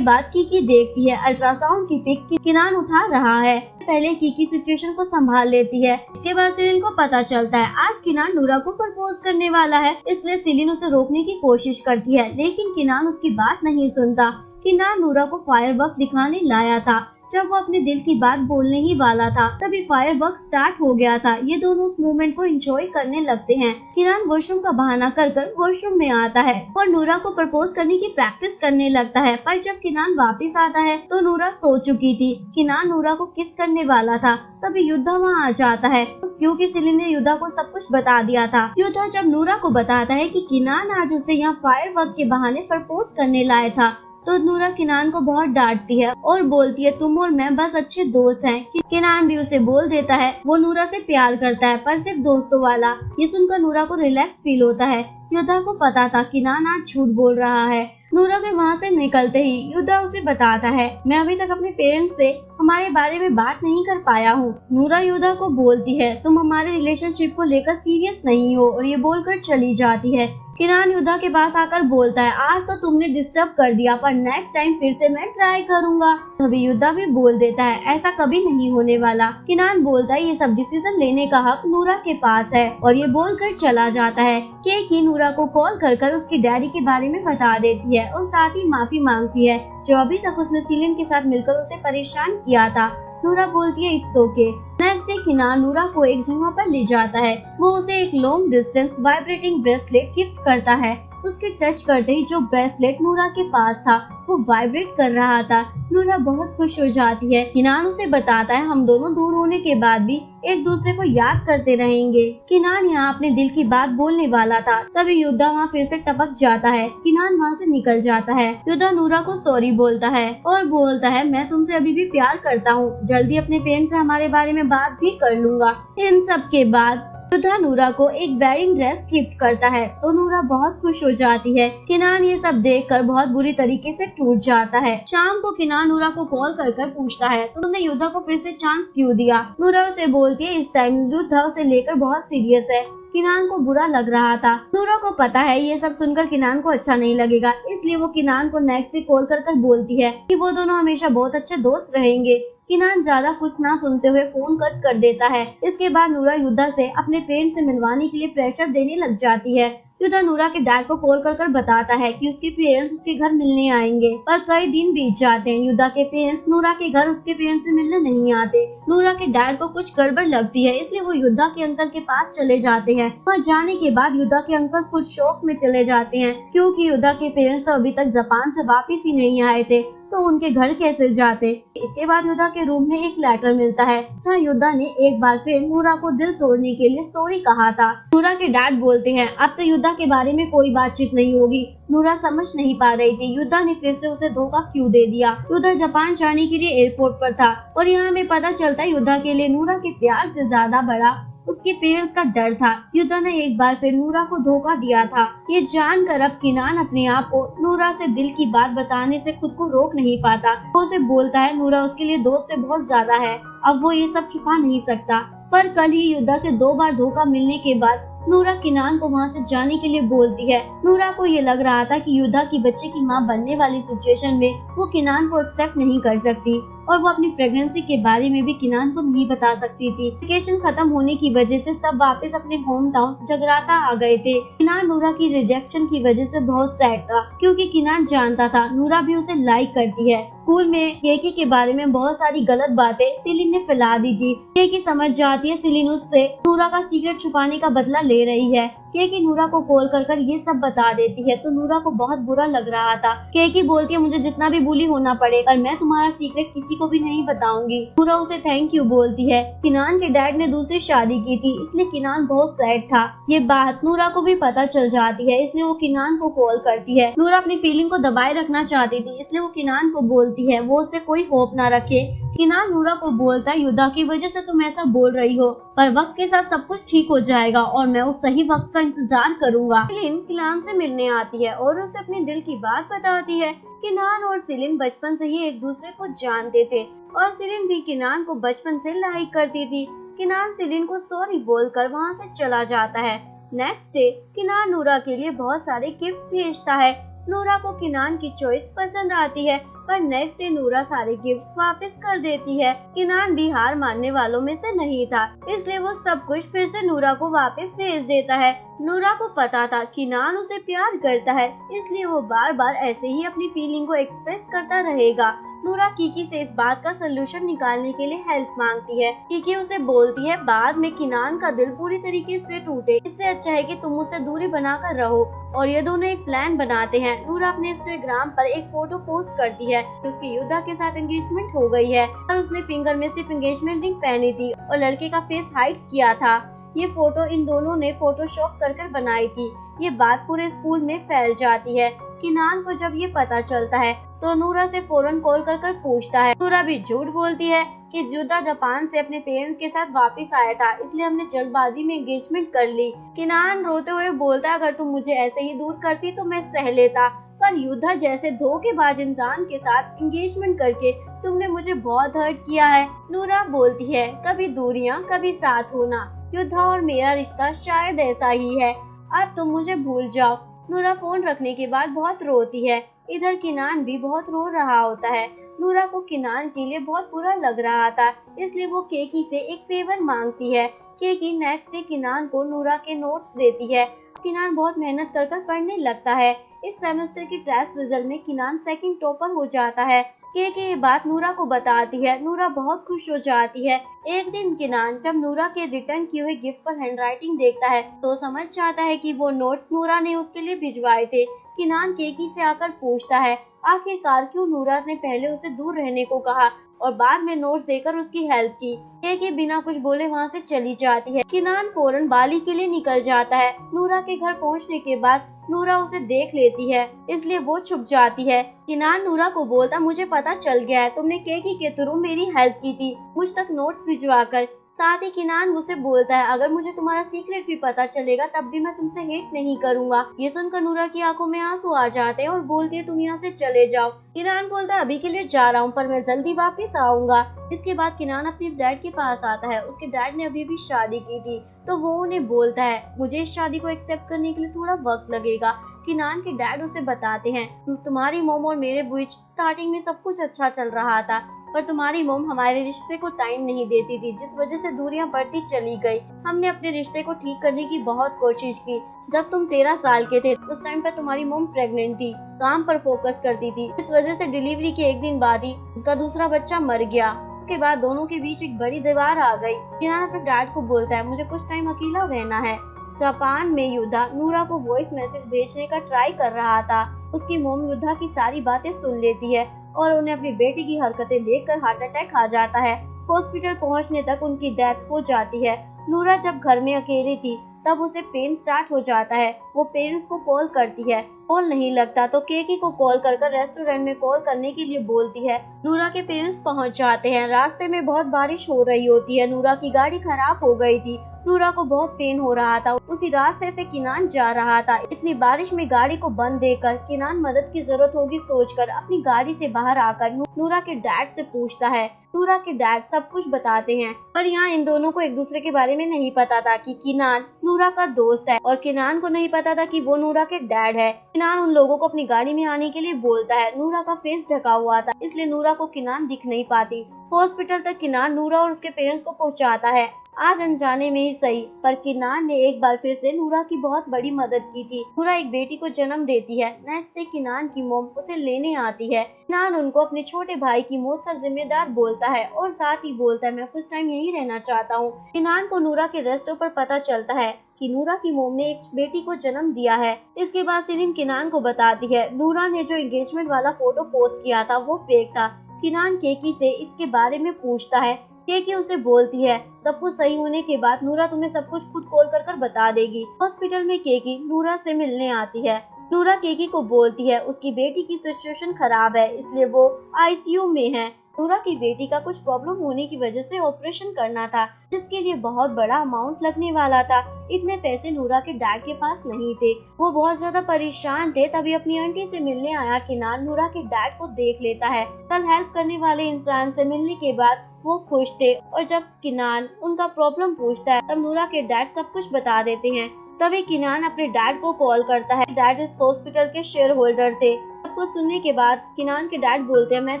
बाद कीकी देखती है अल्ट्रासाउंड की पिक किनान उठा रहा है। पहले कीकी सिचुएशन को संभाल लेती है। इसके बाद सेलिन को पता चलता है आज किनान नूरा को प्रपोज करने वाला है, इसलिए सेलिन उसे रोकने की कोशिश करती है, लेकिन किनान उसकी बात नहीं सुनता। किनान नूरा को फायरवर्क दिखाने लाया था। जब वो अपने दिल की बात बोलने ही वाला था तभी फायरवर्क स्टार्ट हो गया था। ये दोनों उस मोमेंट को एंजॉय करने लगते हैं। किनान वॉशरूम का बहाना कर वॉशरूम में आता है और नूरा को प्रपोज करने की प्रैक्टिस करने लगता है, पर जब किनान वापस आता है तो नूरा सो चुकी थी। किनान नूरा को किस करने वाला था तभी युद्धा वहाँ आ जाता है, क्योंकि सेलिन ने युद्धा को सब कुछ बता दिया था। युद्धा जब नूरा को बताता है कि किनान आज उसे यहाँ फायरवर्क के बहाने प्रपोज करने लाया था तो नूरा किनान को बहुत डांटती है और बोलती है तुम और मैं बस अच्छे दोस्त हैं। किनान भी उसे बोल देता है वो नूरा से प्यार करता है, पर सिर्फ दोस्तों वाला। ये सुनकर नूरा को रिलैक्स फील होता है। युद्धा को पता था किनान आज झूठ बोल रहा है। नूरा के वहाँ से निकलते ही युद्धा उसे बताता है मैं अभी तक अपने पेरेंट्स से हमारे बारे में बात नहीं कर पाया हूँ। नूरा युद्धा को बोलती है तुम हमारे रिलेशनशिप को लेकर सीरियस नहीं हो, और ये बोलकर चली जाती है। किनान युद्धा के पास आकर बोलता है आज तो तुमने डिस्टर्ब कर दिया, पर नेक्स्ट टाइम फिर से मैं ट्राई करूंगा। तभी युद्धा भी बोल देता है ऐसा कभी नहीं होने वाला। किनान बोलता है ये सब डिसीजन लेने का हक नूरा के पास है, और ये बोलकर चला जाता है। केकी नूरा को कॉल कर उसकी डैडी के बारे में बता देती है और साथ ही माफी मांगती है जो अभी तक उसने सेलिन के साथ मिलकर उसे परेशान किया था। नूरा बोलती है इट्स ओके। नेक्स्ट डे किनान नूरा को एक जगह पर ले जाता है। वो उसे एक long distance vibrating bracelet gift करता है। उसके टच करते ही जो ब्रेसलेट नूरा के पास था वो वाइब्रेट कर रहा था। नूरा बहुत खुश हो जाती है। किनान उसे बताता है हम दोनों दूर होने के बाद भी एक दूसरे को याद करते रहेंगे। किनान यहाँ अपने दिल की बात बोलने वाला था तभी युद्धा वहाँ फिर से टपक जाता है। किनान वहाँ से निकल जाता है। युद्धा नूरा को सॉरी बोलता है और बोलता है मैं तुमसे अभी भी प्यार करता हूँ, जल्दी अपने पेरेंट्स से हमारे बारे में बात भी कर लूंगा। इन सब के बाद युद्धा नूरा को एक वेडिंग ड्रेस गिफ्ट करता है तो नूरा बहुत खुश हो जाती है। किनान ये सब देखकर बहुत बुरी तरीके से टूट जाता है। शाम को किनान नूरा को कॉल कर पूछता है तो तुमने युद्धा को फिर से चांस क्यों दिया। नूरा उसे बोलती है इस टाइम युद्धा उसे लेकर बहुत सीरियस है। किनान को बुरा लग रहा था। नूरा को पता है ये सब सुनकर किनान को अच्छा नहीं लगेगा, इसलिए वो किनान को नेक्स्ट डे कॉल कर बोलती है कि वो दोनों हमेशा बहुत अच्छे दोस्त रहेंगे। किनान ज्यादा कुछ ना सुनते हुए फोन कट कर देता है। इसके बाद नूरा युद्धा से अपने पेरेंट्स से मिलवाने के लिए प्रेशर देने लग जाती है। युद्धा नूरा के डैड को कॉल कर बताता है कि उसके पेरेंट्स उसके घर मिलने आएंगे, पर कई दिन बीत जाते हैं। युद्धा के पेरेंट्स नूरा के घर उसके पेरेंट्स से मिलने नहीं आते। नूरा के डैड को कुछ गड़बड़ लगती है, इसलिए वो युद्धा के अंकल के पास चले जाते हैं। वहाँ जाने के बाद युद्धा के अंकल खुद शॉक में चले जाते हैं, क्योंकि युद्धा के पेरेंट्स तो अभी तक जापान से वापिस ही नहीं आए थे, तो उनके घर कैसे जाते। इसके बाद युद्धा के रूम में एक लेटर मिलता है जहाँ युद्धा ने एक बार फिर नूरा को दिल तोड़ने के लिए सॉरी कहा था। नूरा के डैड बोलते हैं अब से युद्धा के बारे में कोई बातचीत नहीं होगी। नूरा समझ नहीं पा रही थी युद्धा ने फिर से उसे धोखा क्यों दे दिया। युद्धा जापान जाने के लिए एयरपोर्ट पर था और यहाँ हमें पता चलता है युद्धा के लिए नूरा के प्यार से ज्यादा बड़ा उसके पेरेंट्स का डर था। युद्धा ने एक बार फिर नूरा को धोखा दिया था। ये जानकर अब किनान अपने आप को नूरा से दिल की बात बताने से खुद को रोक नहीं पाता। वो उसे बोलता है नूरा उसके लिए दोस्त से बहुत ज्यादा है, अब वो ये सब छुपा नहीं सकता। पर कल ही युद्धा से 2 बार धोखा मिलने के बाद नूरा किनान को वहाँ से जाने के लिए बोलती है। नूरा को ये लग रहा था कि युद्धा की बच्चे की माँ बनने वाली सिचुएशन में वो किनान को एक्सेप्ट नहीं कर सकती और वो अपनी प्रेगनेंसी के बारे में भी किनान को नहीं बता सकती थी। वेकेशन खत्म होने की वजह से सब वापस अपने होम टाउन जगराता आ गए थे। किनान नूरा की रिजेक्शन की वजह से बहुत सैड था, क्योंकि किनान जानता था नूरा भी उसे लाइक करती है। स्कूल में केकी के बारे में बहुत सारी गलत बातें सेलिन ने फैला दी थी। केकी समझ जाती है सेलिन उससे नूरा का सीक्रेट छुपाने का बदला ले रही है। केकी नूरा को कॉल कर ये सब बता देती है तो नूरा को बहुत बुरा लग रहा था। केकी बोलती है मुझे जितना भी बुली होना पड़े पर मैं तुम्हारा सीक्रेट किसी को भी नहीं बताऊंगी। नूरा उसे थैंक यू बोलती है। किनान के डैड ने दूसरी शादी की थी, इसलिए किनान बहुत सैड था। ये बात नूरा को भी पता चल जाती है, इसलिए वो किनान को कॉल करती है। नूरा अपनी फीलिंग को दबाए रखना चाहती थी, इसलिए वो किनान को बोलती है वो उससे कोई होप ना रखे किनान नूरा को बोलता है, युद्धा की वजह से तुम ऐसा बोल रही हो, पर वक्त के साथ सब कुछ ठीक हो जाएगा और मैं उस सही वक्त का इंतजार करूंगा। सिलिन किनान से मिलने आती है और उसे अपने दिल की बात बताती है। किनान और सिलिन बचपन से ही एक दूसरे को जानते थे और सिलिन भी किनान को बचपन से लाइक करती थी। किनान सिलिन को सॉरी बोलकर वहाँ से चला जाता है। नेक्स्ट डे किनान नूरा के लिए बहुत सारे गिफ्ट भेजता है। नूरा को किनान की चॉइस पसंद आती है, पर नेक्स्ट डे नूरा सारे गिफ्ट्स वापस कर देती है। किनान भी हार मानने वालों में से नहीं था, इसलिए वो सब कुछ फिर से नूरा को वापस भेज देता है। नूरा को पता था किनान उसे प्यार करता है, इसलिए वो बार बार ऐसे ही अपनी फीलिंग को एक्सप्रेस करता रहेगा। नूरा कीकी से इस बात का सोल्यूशन निकालने के लिए हेल्प मांगती है। कीकी उसे बोलती है, बाद में किनान का दिल पूरी तरीके से टूटे, इससे अच्छा है कि तुम उससे दूरी बनाकर रहो। और ये दोनों एक प्लान बनाते हैं। नूरा अपने इंस्टाग्राम पर एक फोटो पोस्ट करती है कि उसकी युद्धा के साथ एंगेजमेंट हो गई है और उसने फिंगर में सिर्फ एंगेजमेंट रिंग पहनी थी और लड़के का फेस हाइड किया था। ये फोटो इन दोनों ने फोटोशॉप कर बनाई थी। ये बात पूरे स्कूल में फैल जाती है। किनान को जब ये पता चलता है तो नूरा से फौरन कॉल कर पूछता है। नूरा भी झूठ बोलती है कि युद्धा जापान से अपने पेरेंट्स के साथ वापस आया था, इसलिए हमने जल्दबाजी में एंगेजमेंट कर ली। किनान रोते हुए बोलता है, अगर तुम मुझे ऐसे ही दूर करती तो मैं सह लेता, पर युद्धा जैसे धोखेबाज इंसान के साथ एंगेजमेंट करके तुमने मुझे बहुत हर्ट किया है। नूरा बोलती है, कभी दूरियां कभी साथ होना, युद्धा और मेरा रिश्ता शायद ऐसा ही है, अब तुम मुझे भूल जाओ। नूरा फोन रखने के बाद बहुत रोती है। इधर किनान भी बहुत रो रहा होता है। नूरा को किनान के लिए बहुत बुरा लग रहा था, इसलिए वो केकी से एक फेवर मांगती है। केकी नेक्स्ट डे किनान को नूरा के नोट्स देती है। किनान बहुत मेहनत कर पढ़ने लगता है। इस सेमेस्टर की टेस्ट रिजल्ट में किनान सेकंड टॉपर हो जाता है। केकी ये बात नूरा को बताती है। नूरा बहुत खुश हो जाती है। एक दिन किनान जब नूरा के रिटर्न किए हुए गिफ्ट पर हैंडराइटिंग देखता है तो समझ जाता है कि वो नोट्स नूरा ने उसके लिए भिजवाए थे। किनान केकी से आकर पूछता है, आखिरकार क्यों नूरा ने पहले उसे दूर रहने को कहा और बाद में नोट्स देकर उसकी हेल्प की। केकी बिना कुछ बोले वहाँ से चली जाती है। किनान फौरन बाली के लिए निकल जाता है। नूरा के घर पहुँचने के बाद नूरा उसे देख लेती है, इसलिए वो छुप जाती है। किनान नूरा को बोलता, मुझे पता चल गया है, तुमने केकी के थ्रू मेरी हेल्प की थी मुझ तक नोट्स भिजवाकर। साथ ही किनान उसे बोलता है, अगर मुझे तुम्हारा सीक्रेट भी पता चलेगा तब भी मैं तुमसे हेट नहीं करूंगा। ये सुनकर नूरा की आंखों में आंसू आ जाते हैं और बोलती है, तुम यहाँ से चले जाओ। किनान बोलता है, अभी के लिए जा रहा हूँ पर मैं जल्दी वापस आऊंगा। इसके बाद किनान अपने डैड के पास आता है। उसके डैड ने अभी भी शादी की थी तो वो उन्हें बोलता है, मुझे इस शादी को एक्सेप्ट करने के लिए थोड़ा वक्त लगेगा। किनान के डैड उसे बताते हैं, तुम्हारी मोम और मेरे बीच स्टार्टिंग में सब कुछ अच्छा चल रहा था, पर तुम्हारी मोम हमारे रिश्ते को टाइम नहीं देती थी, जिस वजह से दूरियां बढ़ती चली गई। हमने अपने रिश्ते को ठीक करने की बहुत कोशिश की। जब तुम 13 साल के थे उस टाइम पर तुम्हारी मोम प्रेग्नेंट थी, काम पर फोकस करती थी, इस वजह से डिलीवरी के एक दिन बाद ही उनका दूसरा बच्चा मर गया। उसके बाद दोनों के बीच एक बड़ी दीवार आ गई। किनान अपने डैड को बोलता है, मुझे कुछ टाइम अकेला रहना है। जापान में युद्धा नूरा को वॉइस मैसेज भेजने का ट्राई कर रहा था। उसकी मोम युद्धा की सारी बातें सुन लेती है और उन्हें अपनी बेटी की हरकतें देखकर हार्ट अटैक आ जाता है। हॉस्पिटल पहुंचने तक उनकी डेथ हो जाती है। नूरा जब घर में अकेली थी तब उसे पेन स्टार्ट हो जाता है। वो पेरेंट्स को कॉल करती है, कॉल नहीं लगता तो केकी को कॉल कर रेस्टोरेंट में कॉल करने के लिए बोलती है। नूरा के पेरेंट्स पहुंच जाते हैं। रास्ते में बहुत बारिश हो रही होती है। नूरा की गाड़ी खराब हो गई थी। नूरा को बहुत पेन हो रहा था। उसी रास्ते से किनान जा रहा था। इतनी बारिश में गाड़ी को बंद देखकर किनान मदद की जरूरत होगी सोचकर अपनी गाड़ी से बाहर आकर नूरा के डैड से पूछता है। नूरा के डैड सब कुछ बताते हैं, पर यहाँ इन दोनों को एक दूसरे के बारे में नहीं पता था कि किनान नूरा का दोस्त है और किनान को नहीं पता था कि वो नूरा के डैड है। किनान उन लोगों को अपनी गाड़ी में आने के लिए बोलता है। नूरा का फेस ढका हुआ था, इसलिए नूरा को किनान दिख नहीं पाती। हॉस्पिटल तक किनान नूरा और उसके पेरेंट्स को पहुंचाता है, आज अनजाने में ही सही, पर किनान ने एक बार फिर से नूरा की बहुत बड़ी मदद की थी। नूरा एक बेटी को जन्म देती है। नेक्स्ट डे किनान की मोम उसे लेने आती है। किनान उनको अपने छोटे भाई की मौत का जिम्मेदार बोलता है और साथ ही बोलता है, मैं कुछ टाइम यहीं रहना चाहता हूँ। किनान को नूरा के रेस्टो पर पता चलता है कि नूरा की मोम ने एक बेटी को जन्म दिया है। इसके बाद सिलिन किनान को बताती है, नूरा ने जो एंगेजमेंट वाला फोटो पोस्ट किया था वो फेक था। किनान केकी से इसके बारे में पूछता है। केकी उसे बोलती है, सब कुछ सही होने के बाद नूरा तुम्हें सब कुछ खुद कॉल कर बता देगी। हॉस्पिटल में केकी नूरा से मिलने आती है। नूरा केकी को बोलती है उसकी बेटी की सिचुएशन खराब है, इसलिए वो आईसीयू में है। नूरा की बेटी का कुछ प्रॉब्लम होने की वजह से ऑपरेशन करना था, जिसके लिए बहुत बड़ा अमाउंट लगने वाला था। इतने पैसे नूरा के डैड के पास नहीं थे। वो बहुत ज्यादा परेशान थे। तभी अपनी आंटी से मिलने आया किनान नूरा के डैड को देख लेता है। कल हेल्प करने वाले इंसान से मिलने के बाद वो खुश थे, और जब किनान उनका प्रॉब्लम पूछता है तब नूरा के डैड सब कुछ बता देते हैं। तभी किनान अपने डैड को कॉल करता है। डैड इस हॉस्पिटल के शेयर होल्डर थे। सब कुछ सुनने के बाद किनान के डैड बोलते हैं, मैं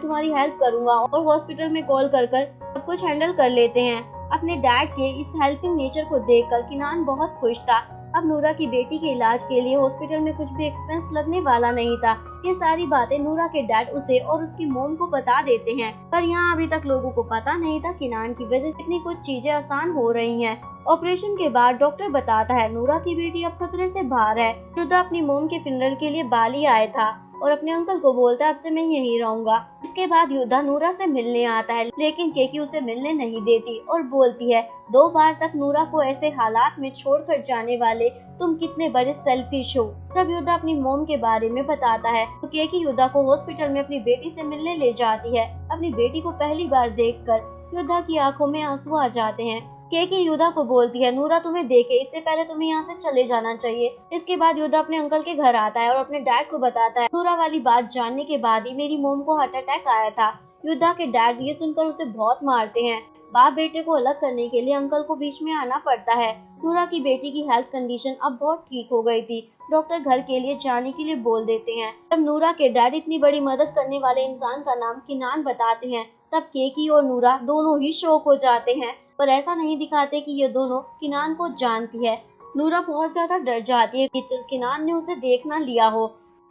तुम्हारी हेल्प करूंगा, और हॉस्पिटल में कॉल कर सब कुछ हैंडल कर लेते हैं। अपने डैड के इस हेल्पिंग नेचर को देखकर किनान बहुत खुश था। अब नूरा की बेटी के इलाज के लिए हॉस्पिटल में कुछ भी एक्सपेंस लगने वाला नहीं था। ये सारी बातें नूरा के डैड उसे और उसकी मोम को बता देते हैं, पर यहाँ अभी तक लोगों को पता नहीं था किनान की वजह से इतनी कुछ चीजें आसान हो रही हैं। ऑपरेशन के बाद डॉक्टर बताता है नूरा की बेटी अब खतरे से बाहर है। युद्धा अपनी मोम के फ्यूनरल के लिए बाली आया था और अपने अंकल को बोलता है अब से मैं यहीं रहूंगा। इसके बाद युद्धा नूरा से मिलने आता है, लेकिन केकी उसे मिलने नहीं देती और बोलती है 2 बार तक नूरा को ऐसे हालात में छोड़कर जाने वाले तुम कितने बड़े सेल्फिश हो। तब युद्धा अपनी मोम के बारे में बताता है तो केकी युद्धा को हॉस्पिटल में अपनी बेटी से मिलने ले जाती है। अपनी बेटी को पहली बार देखकर युद्धा की आंखों में आंसू आ जाते हैं। केकी युद्धा को बोलती है नूरा तुम्हें देखे इससे पहले तुम्हें यहाँ से चले जाना चाहिए। इसके बाद युद्धा अपने अंकल के घर आता है और अपने डैड को बताता है नूरा वाली बात जानने के बाद ही मेरी मोम को हार्ट अटैक आया था। युद्धा के डैड ये सुनकर उसे बहुत मारते हैं। बाप बेटे को अलग करने के लिए अंकल को बीच में आना पड़ता है। नूरा की बेटी की हेल्थ कंडीशन अब बहुत ठीक हो गई थी। डॉक्टर घर के लिए जाने के लिए बोल देते हैं। जब नूरा के डैड इतनी बड़ी मदद करने वाले इंसान का नाम किनान बताते हैं तब केकी और नूरा दोनों ही शॉक हो जाते हैं, पर ऐसा नहीं दिखाते कि ये दोनों किनान को जानती है। नूरा बहुत ज्यादा डर जाती है कि किनान ने उसे देख ना लिया हो,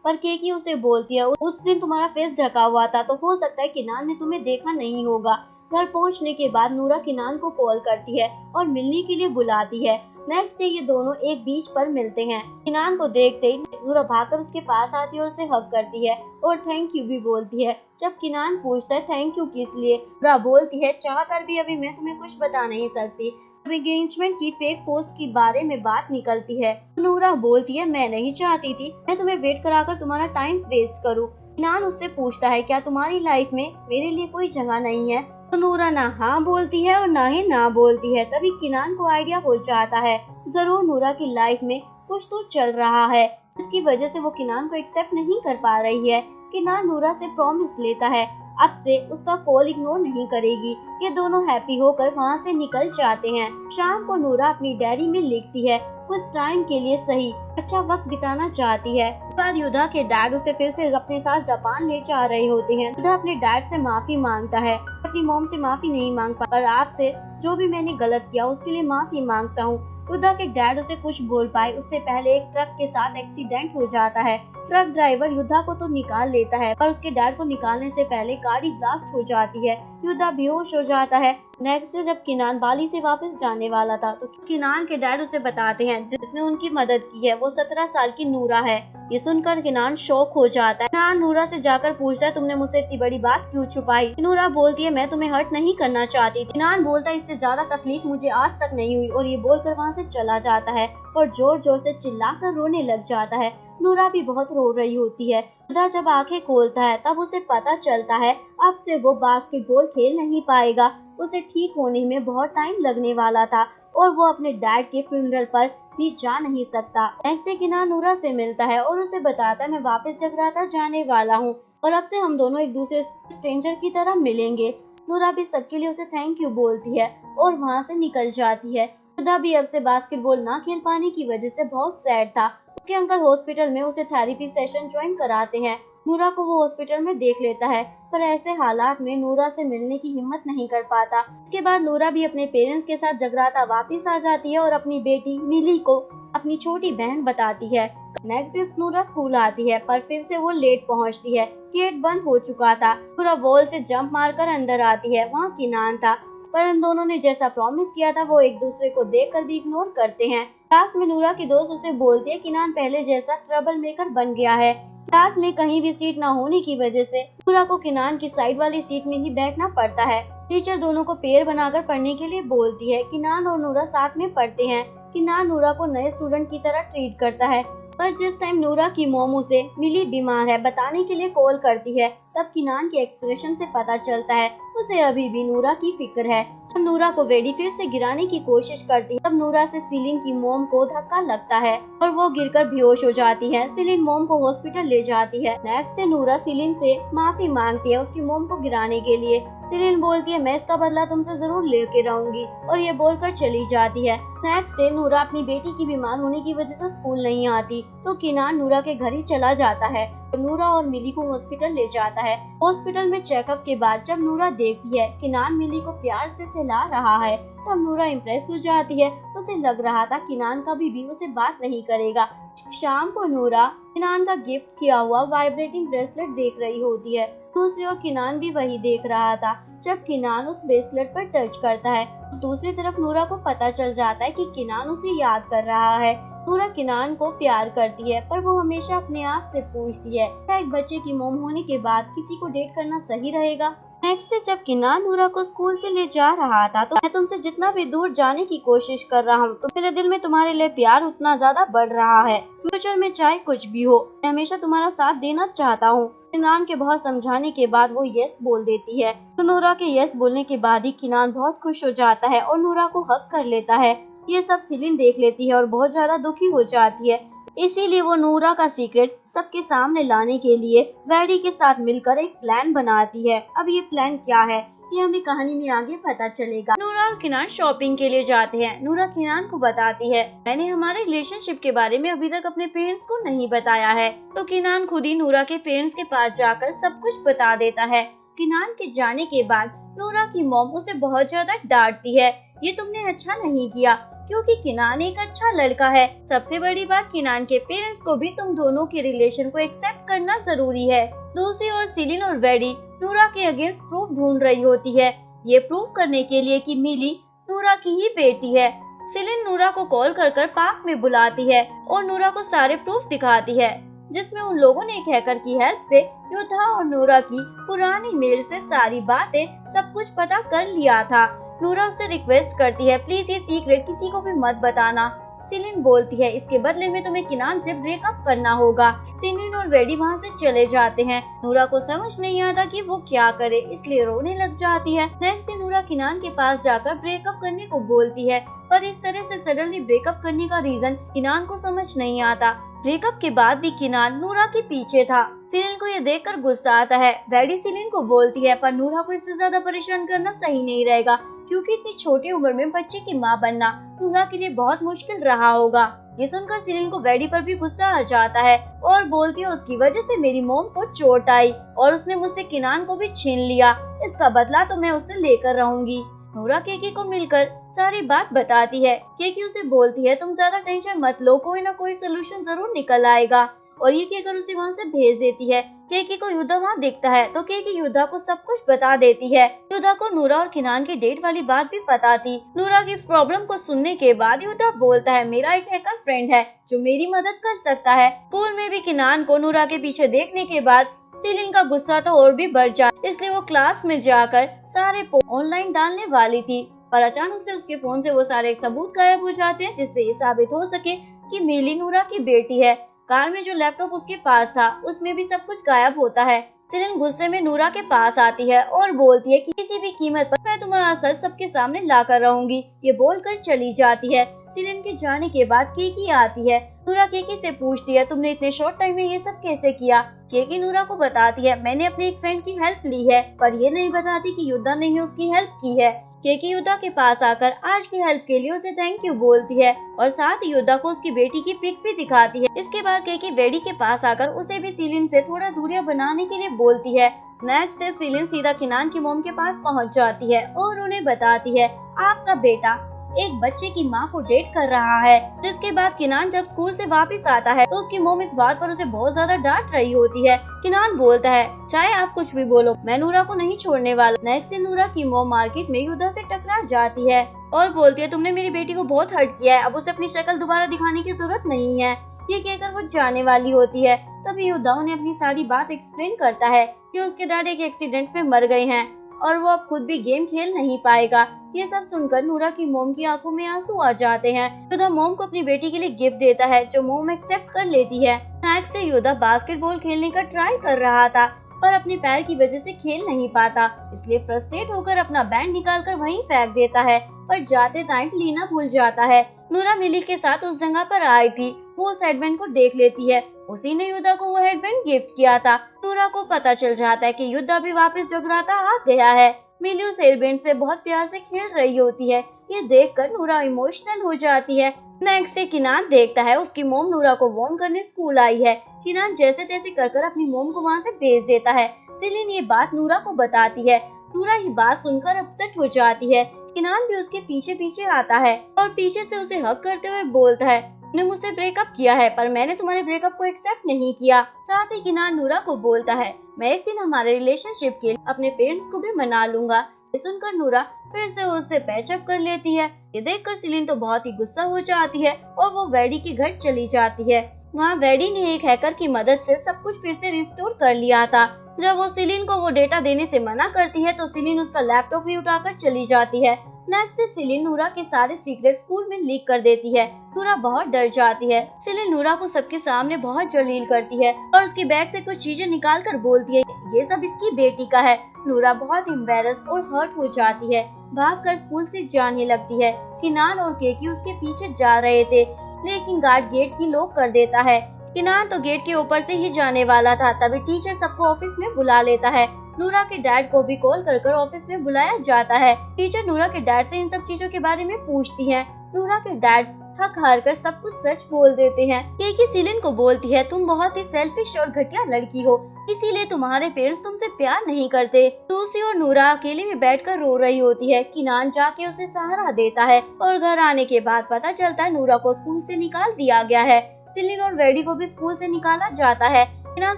पर केकी उसे बोलती है उस दिन तुम्हारा फेस ढका हुआ था तो हो सकता है किनान ने तुम्हें देखा नहीं होगा। घर पहुंचने के बाद नूरा किनान को कॉल करती है और मिलने के लिए बुलाती है। नेक्स्ट डे ये दोनों एक बीच पर मिलते हैं। किनान को देखते ही नूरा भागकर उसके पास आती है और उसे हग करती है और थैंक यू भी बोलती है। जब किनान पूछता है थैंक यू किस लिए, नूरा बोलती है चाहकर भी अभी मैं तुम्हें कुछ बता नहीं सकती। एंगेजमेंट की फेक पोस्ट के बारे में बात निकलती है। नूरा बोलती है मैं नहीं चाहती थी मैं तुम्हें वेट कराकर तुम्हारा टाइम वेस्ट करूं। किनान उससे पूछता है क्या तुम्हारी लाइफ में मेरे लिए कोई जगह नहीं है, तो नूरा ना हाँ बोलती है और ना ही ना बोलती है। तभी किनान को आइडिया हो जाता है जरूर नूरा की लाइफ में कुछ तो चल रहा है जिसकी वजह से वो किनान को एक्सेप्ट नहीं कर पा रही है। किनान नूरा से प्रॉमिस लेता है अब से उसका कॉल इग्नोर नहीं करेगी। ये दोनों हैप्पी होकर वहाँ से निकल जाते हैं। शाम को नूरा अपनी डायरी में लिखती है कुछ टाइम के लिए सही अच्छा वक्त बिताना चाहती है। पर युद्धा के डैड उसे फिर से अपने साथ जापान ले जा रहे होते हैं। युद्धा अपने डैड से माफी मांगता है, अपनी मॉम से माफी नहीं मांग पा, पर आपसे जो भी मैंने गलत किया उसके लिए माफी मांगता हूँ। युद्धा के डैड उसे कुछ बोल पाए उससे पहले एक ट्रक के साथ एक्सीडेंट हो जाता है। ट्रक ड्राइवर युद्धा को तो निकाल लेता है पर उसके डैड को निकालने से पहले गाड़ी ब्लास्ट हो जाती है। युद्धा बेहोश हो जाता है। नेक्स्ट डे जब किनान बाली से वापस जाने वाला था तो किनान के डैड उसे बताते हैं जिसने उनकी मदद की है वो 17 साल की नूरा है। ये सुनकर किनान शॉक हो जाता है। किनान नूरा से जाकर पूछता है तुमने मुझसे इतनी बड़ी बात क्यों छुपाई। नूरा बोलती है मैं तुम्हें हर्ट नहीं करना चाहती। किनान बोलता है इससे ज्यादा तकलीफ मुझे आज तक नहीं हुई, और ये बोलकर वहाँ से चला जाता है और जोर जोर से चिल्लाकर रोने लग जाता है। नूरा भी बहुत रो रही होती है। युद्धा जब आंखें खोलता है तब उसे पता चलता है अब से वो बास्केटबॉल खेल नहीं पाएगा। उसे ठीक होने में बहुत टाइम लगने वाला था और वो अपने डैड के फ्यूनरल पर भी जा नहीं सकता। नेक्स्ट डे किनान नूरा से मिलता है और उसे बताता है मैं वापस जगराता जाने वाला हूँ और अब से हम दोनों एक दूसरे स्ट्रेंजर की तरह मिलेंगे। नूरा भी सबके लिए उसे थैंक यू बोलती है और वहाँ से निकल जाती है। युद्धा भी अब से बास्केटबॉल ना खेल पाने की वजह से बहुत सैड था। उसके अंकल हॉस्पिटल में उसे थेरेपी सेशन ज्वाइन कराते हैं। नूरा को वो हॉस्पिटल में देख लेता है पर ऐसे हालात में नूरा से मिलने की हिम्मत नहीं कर पाता। इसके बाद नूरा भी अपने पेरेंट्स के साथ जगराता वापस आ जाती है और अपनी बेटी मिली को अपनी छोटी बहन बताती है। नेक्स्ट डे नूरा स्कूल आती है पर फिर से वो लेट पहुंचती है। गेट बंद हो चुका था। नूरा वॉल से जंप मारकर अंदर आती है। वहाँ किनान था पर इन दोनों ने जैसा प्रॉमिस किया था वो एक दूसरे को देखकर भी इग्नोर करते हैं। क्लास में नूरा की दोस्त उसे बोलती है किनान पहले जैसा ट्रबल मेकर बन गया है। क्लास में कहीं भी सीट न होने की वजह से नूरा को किनान की साइड वाली सीट में ही बैठना पड़ता है। टीचर दोनों को पेयर बनाकर पढ़ने के लिए बोलती है। किनान और नूरा साथ में पढ़ते हैं। किनान नूरा को नए स्टूडेंट की तरह ट्रीट करता है। पर जिस टाइम नूरा की मोम उसे मिली बीमार है बताने के लिए कॉल करती है, तब किनान के एक्सप्रेशन से पता चलता है उसे अभी भी नूरा की फिक्र है। जब नूरा को वेडी फिर से गिराने की कोशिश करती है, तब नूरा से सीलिन की मोम को धक्का लगता है और वो गिरकर बेहोश हो जाती है। सीलिन मोम को हॉस्पिटल ले जाती है। नेक्स्ट डे नूरा सीलिन से माफी मांगती है उसकी मोम को गिराने के लिए। सीलिन बोलती है मैं इसका बदला तुमसे जरूर लेके रहूंगी और ये बोलकर चली जाती है। नेक्स्ट डे नूरा अपनी बेटी की बीमार होने की वजह से स्कूल नहीं आती, तो किनान नूरा के घर ही चला जाता है। नूरा और मिली को हॉस्पिटल ले जाता है। हॉस्पिटल में चेकअप के बाद जब नूरा देखती है किनान मिली को प्यार से सहला रहा है, तब नूरा इम्प्रेस हो जाती है। उसे लग रहा था किनान कभी भी उसे बात नहीं करेगा। शाम को नूरा किनान का गिफ्ट किया हुआ वाइब्रेटिंग ब्रेसलेट देख रही होती है। दूसरी ओर किनान भी वही देख रहा था। जब किनान उस ब्रेसलेट पर टच करता है, तो दूसरी तरफ नूरा को पता चल जाता है कि किनान उसे याद कर रहा है। नूरा किनान को प्यार करती है, पर वो हमेशा अपने आप से पूछती है क्या एक बच्चे की मोम होने के बाद किसी को डेट करना सही रहेगा। नेक्स्ट डे जब किनान नूरा को स्कूल से ले जा रहा था, तो मैं तुमसे जितना भी दूर जाने की कोशिश कर रहा हूँ, तो मेरे दिल में तुम्हारे लिए प्यार उतना ज्यादा बढ़ रहा है। फ्यूचर में चाहे कुछ भी हो, मैं हमेशा तुम्हारा साथ देना चाहता हूँ। किनान के बहुत समझाने के बाद वो यस बोल देती है। तो नूरा के यस बोलने के बाद ही किनान बहुत खुश हो जाता है और नूरा को हक कर लेता है। ये सब सीलिन देख लेती है और बहुत ज्यादा दुखी हो जाती है। इसीलिए वो नूरा का सीक्रेट सबके सामने लाने के लिए वेडी के साथ मिलकर एक प्लान बनाती है। अब ये प्लान क्या है, ये हमें कहानी में आगे पता चलेगा। नूरा और किनान शॉपिंग के लिए जाते हैं। नूरा किनान को बताती है मैंने हमारे रिलेशनशिप के बारे में अभी तक अपने पेरेंट्स को नहीं बताया है। तो किनान खुद ही नूरा के पेरेंट्स के पास जाकर सब कुछ बता देता है। किनान के जाने के बाद नूरा की मॉम उसे बहुत ज्यादा डांटती है, ये तुमने अच्छा नहीं किया, क्योंकि किनान एक अच्छा लड़का है। सबसे बड़ी बात, किनान के पेरेंट्स को भी तुम दोनों के रिलेशन को एक्सेप्ट करना जरूरी है। दूसरी ओर सीलिन और वेडी नूरा के अगेंस्ट प्रूफ ढूंढ रही होती है, ये प्रूफ करने के लिए कि मिली नूरा की ही बेटी है। सीलिन नूरा को कॉल कर कर पार्क में बुलाती है और नूरा को सारे प्रूफ दिखाती है, जिसमें उन लोगों ने एक हैकर की हेल्प से युद्धा और नूरा की पुरानी मेल से सारी बातें सब कुछ पता कर लिया था। नूरा उससे रिक्वेस्ट करती है प्लीज ये सीक्रेट किसी को भी मत बताना। सीलिन बोलती है इसके बदले में तुम्हें किनान से ब्रेकअप करना होगा। सीलिन और वेडी वहाँ से चले जाते हैं। नूरा को समझ नहीं आता कि वो क्या करे, इसलिए रोने लग जाती है। नेक्स्ट डे नूरा किनान के पास जाकर ब्रेकअप करने को बोलती है, पर इस तरह से सडनली ब्रेकअप करने का रीजन किनान को समझ नहीं आता। ब्रेकअप के बाद भी किनान नूरा के पीछे था। सीलिन को ये देखकर गुस्सा आता है। वेडी सीलिन को बोलती है पर नूरा को इससे ज्यादा परेशान करना सही नहीं रहेगा, क्योंकि इतनी छोटी उम्र में बच्चे की माँ बनना नूरा के लिए बहुत मुश्किल रहा होगा। ये सुनकर सीलिन को वेडी पर भी गुस्सा आ जाता है और बोलती है उसकी वजह से मेरी मोम को चोट आई और उसने मुझसे किनान को भी छीन लिया, इसका बदला तो मैं उससे लेकर रहूंगी। नूरा केकी को मिलकर सारी बात बताती है। केकी उसे बोलती है तुम ज्यादा टेंशन मत लो, कोई ना कोई सोल्यूशन जरूर निकल आएगा, और ये कहकर उसे वहाँ से भेज देती है। केकी को युद्धा वहाँ दिखता है, तो केकी युद्धा को सब कुछ बता देती है। युद्धा को नूरा और किनान की डेट वाली बात भी पता थी। नूरा की प्रॉब्लम को सुनने के बाद युद्धा बोलता है मेरा एक हैकर फ्रेंड है जो मेरी मदद कर सकता है। स्कूल में भी किनान को नूरा के पीछे देखने के बाद सीलिन का गुस्सा तो और भी बढ़ जाता, इसलिए वो क्लास में जाकर सारे ऑनलाइन डालने वाली थी, पर अचानक से उसके फोन से वो सारे सबूत गायब हो जाते हैं, जिससे ये साबित हो सके कि मिली नूरा की बेटी है। कार में जो लैपटॉप उसके पास था उसमें भी सब कुछ गायब होता है। सीलिन गुस्से में नूरा के पास आती है और बोलती है कि किसी भी कीमत पर मैं तुम्हारा सच सबके सामने लाकर रहूंगी। ये बोलकर चली जाती है। सीलिन के जाने के बाद केकी आती है। नूरा केकी से पूछती है तुमने इतने शॉर्ट टाइम में ये सब कैसे किया। केकी नूरा को बताती है मैंने अपने एक फ्रेंड की हेल्प ली है, पर ये नहीं बताती कि युद्धा ने ही उसकी हेल्प की है। केकी युद्धा के पास आकर आज की हेल्प के लिए उसे थैंक यू बोलती है और साथ ही युद्धा को उसकी बेटी की पिक भी दिखाती है। इसके बाद केकी वेडी के पास आकर उसे भी सीलिन से थोड़ा दूरियां बनाने के लिए बोलती है। नेक्स्ट डे सीलिन सीधा किनान की मोम के पास पहुंच जाती है और उन्हें बताती है आपका बेटा एक बच्चे की माँ को डेट कर रहा है। जिसके बाद किनान जब स्कूल से वापस आता है तो उसकी मोम इस बात पर उसे बहुत ज्यादा डांट रही होती है। किनान बोलता है चाहे आप कुछ भी बोलो मैं नूरा को नहीं छोड़ने वाला। नेक्स्ट डे नूरा की मोम मार्केट में युद्धा से टकरा जाती है और बोलती है तुमने मेरी बेटी को बहुत हर्ट किया है, अब उसे अपनी शक्ल दोबारा दिखाने की जरूरत नहीं है। ये कहकर वो जाने वाली होती है। तभी युद्धा उन्हें अपनी सारी बात एक्सप्लेन करता है कि उसके डैड एक एक्सीडेंट में मर गए हैं। और वो अब खुद भी गेम खेल नहीं पाएगा। ये सब सुनकर नूरा की मोम की आंखों में आंसू आ जाते हैं। युद्धा मोम को अपनी बेटी के लिए गिफ्ट देता है जो मोम एक्सेप्ट कर लेती है। नेक्स्ट डे युद्धा बास्केटबॉल खेलने का ट्राई कर रहा था पर अपने पैर की वजह से खेल नहीं पाता, इसलिए फ्रस्ट्रेट होकर अपना बैंड निकालकर वहीं फेंक देता है पर जाते टाइम लेना भूल जाता है। नूरा मिली के साथ उस जगह पर आई थी, वो उस हेडबैंड को देख लेती है। उसी ने युद्धा को वो हेडबैंड गिफ्ट किया था। नूरा को पता चल जाता है कि युद्धा भी वापस जगराता आ गया है। मिली उस हेडबैंड से बहुत प्यार से खेल रही होती है। ये देखकर नूरा इमोशनल हो जाती है। नेक्स्ट डे किनान देखता है उसकी मोम नूरा को वार्न करने स्कूल आई है। किनान जैसे तैसे कर अपनी मोम को वहाँ से भेज देता है। सेलिन ये बात नूरा को बताती है। नूरा ये बात सुनकर अपसेट हो जाती है। किनान भी उसके पीछे पीछे आता है और पीछे से उसे हक करते हुए बोलता है, तुमने मुझसे ब्रेकअप किया है पर मैंने तुम्हारे ब्रेकअप को एक्सेप्ट नहीं किया। साथ ही किनान नूरा को बोलता है, मैं एक दिन हमारे रिलेशनशिप के लिए अपने पेरेंट्स को भी मना लूंगा। ये सुनकर नूरा फिर से उससे पैचअप कर लेती है। ये देखकर सेलिन तो बहुत ही गुस्सा हो जाती है और वो वेडी के घर चली जाती है। वहाँ वेडी ने एक हैकर की मदद से सब कुछ फिर से रिस्टोर कर लिया था। जब वो सेलिन को वो डेटा देने से मना करती है तो सेलिन उसका लैपटॉप भी उठाकर चली जाती है। नेक्स्ट डे सेलिन नूरा के सारे सीक्रेट स्कूल में लीक कर देती है। नूरा बहुत डर जाती है। सेलिन नूरा को सबके सामने बहुत जलील करती है और उसके बैग से कुछ चीजें निकाल कर बोलती है, ये सब इसकी बेटी का है। नूरा बहुत एम्बैरस और हर्ट हो जाती है, भागकर स्कूल से जाने लगती है। किनान और केकी उसके पीछे जा रहे थे लेकिन गार्ड गेट ही लॉक कर देता है। किनान तो गेट के ऊपर से ही जाने वाला था, तभी टीचर सबको ऑफिस में बुला लेता है। नूरा के डैड को भी कॉल कर ऑफिस में बुलाया जाता है। टीचर नूरा के डैड से इन सब चीजों के बारे में पूछती है। नूरा के डैड थक हार कर सब कुछ सच बोल देते हैं। केकी सेलिन को बोलती है, तुम बहुत ही सेल्फिश और घटिया लड़की हो, इसीलिए तुम्हारे पेरेंट्स तुमसे प्यार नहीं करते। दूसरी ओर नूरा अकेले में बैठकर रो रही होती है। किनान जाके उसे सहारा देता है और घर आने के बाद पता चलता है नूरा को स्कूल से निकाल दिया गया है। सेलिन और वेडी को भी स्कूल से निकाला जाता है। किनान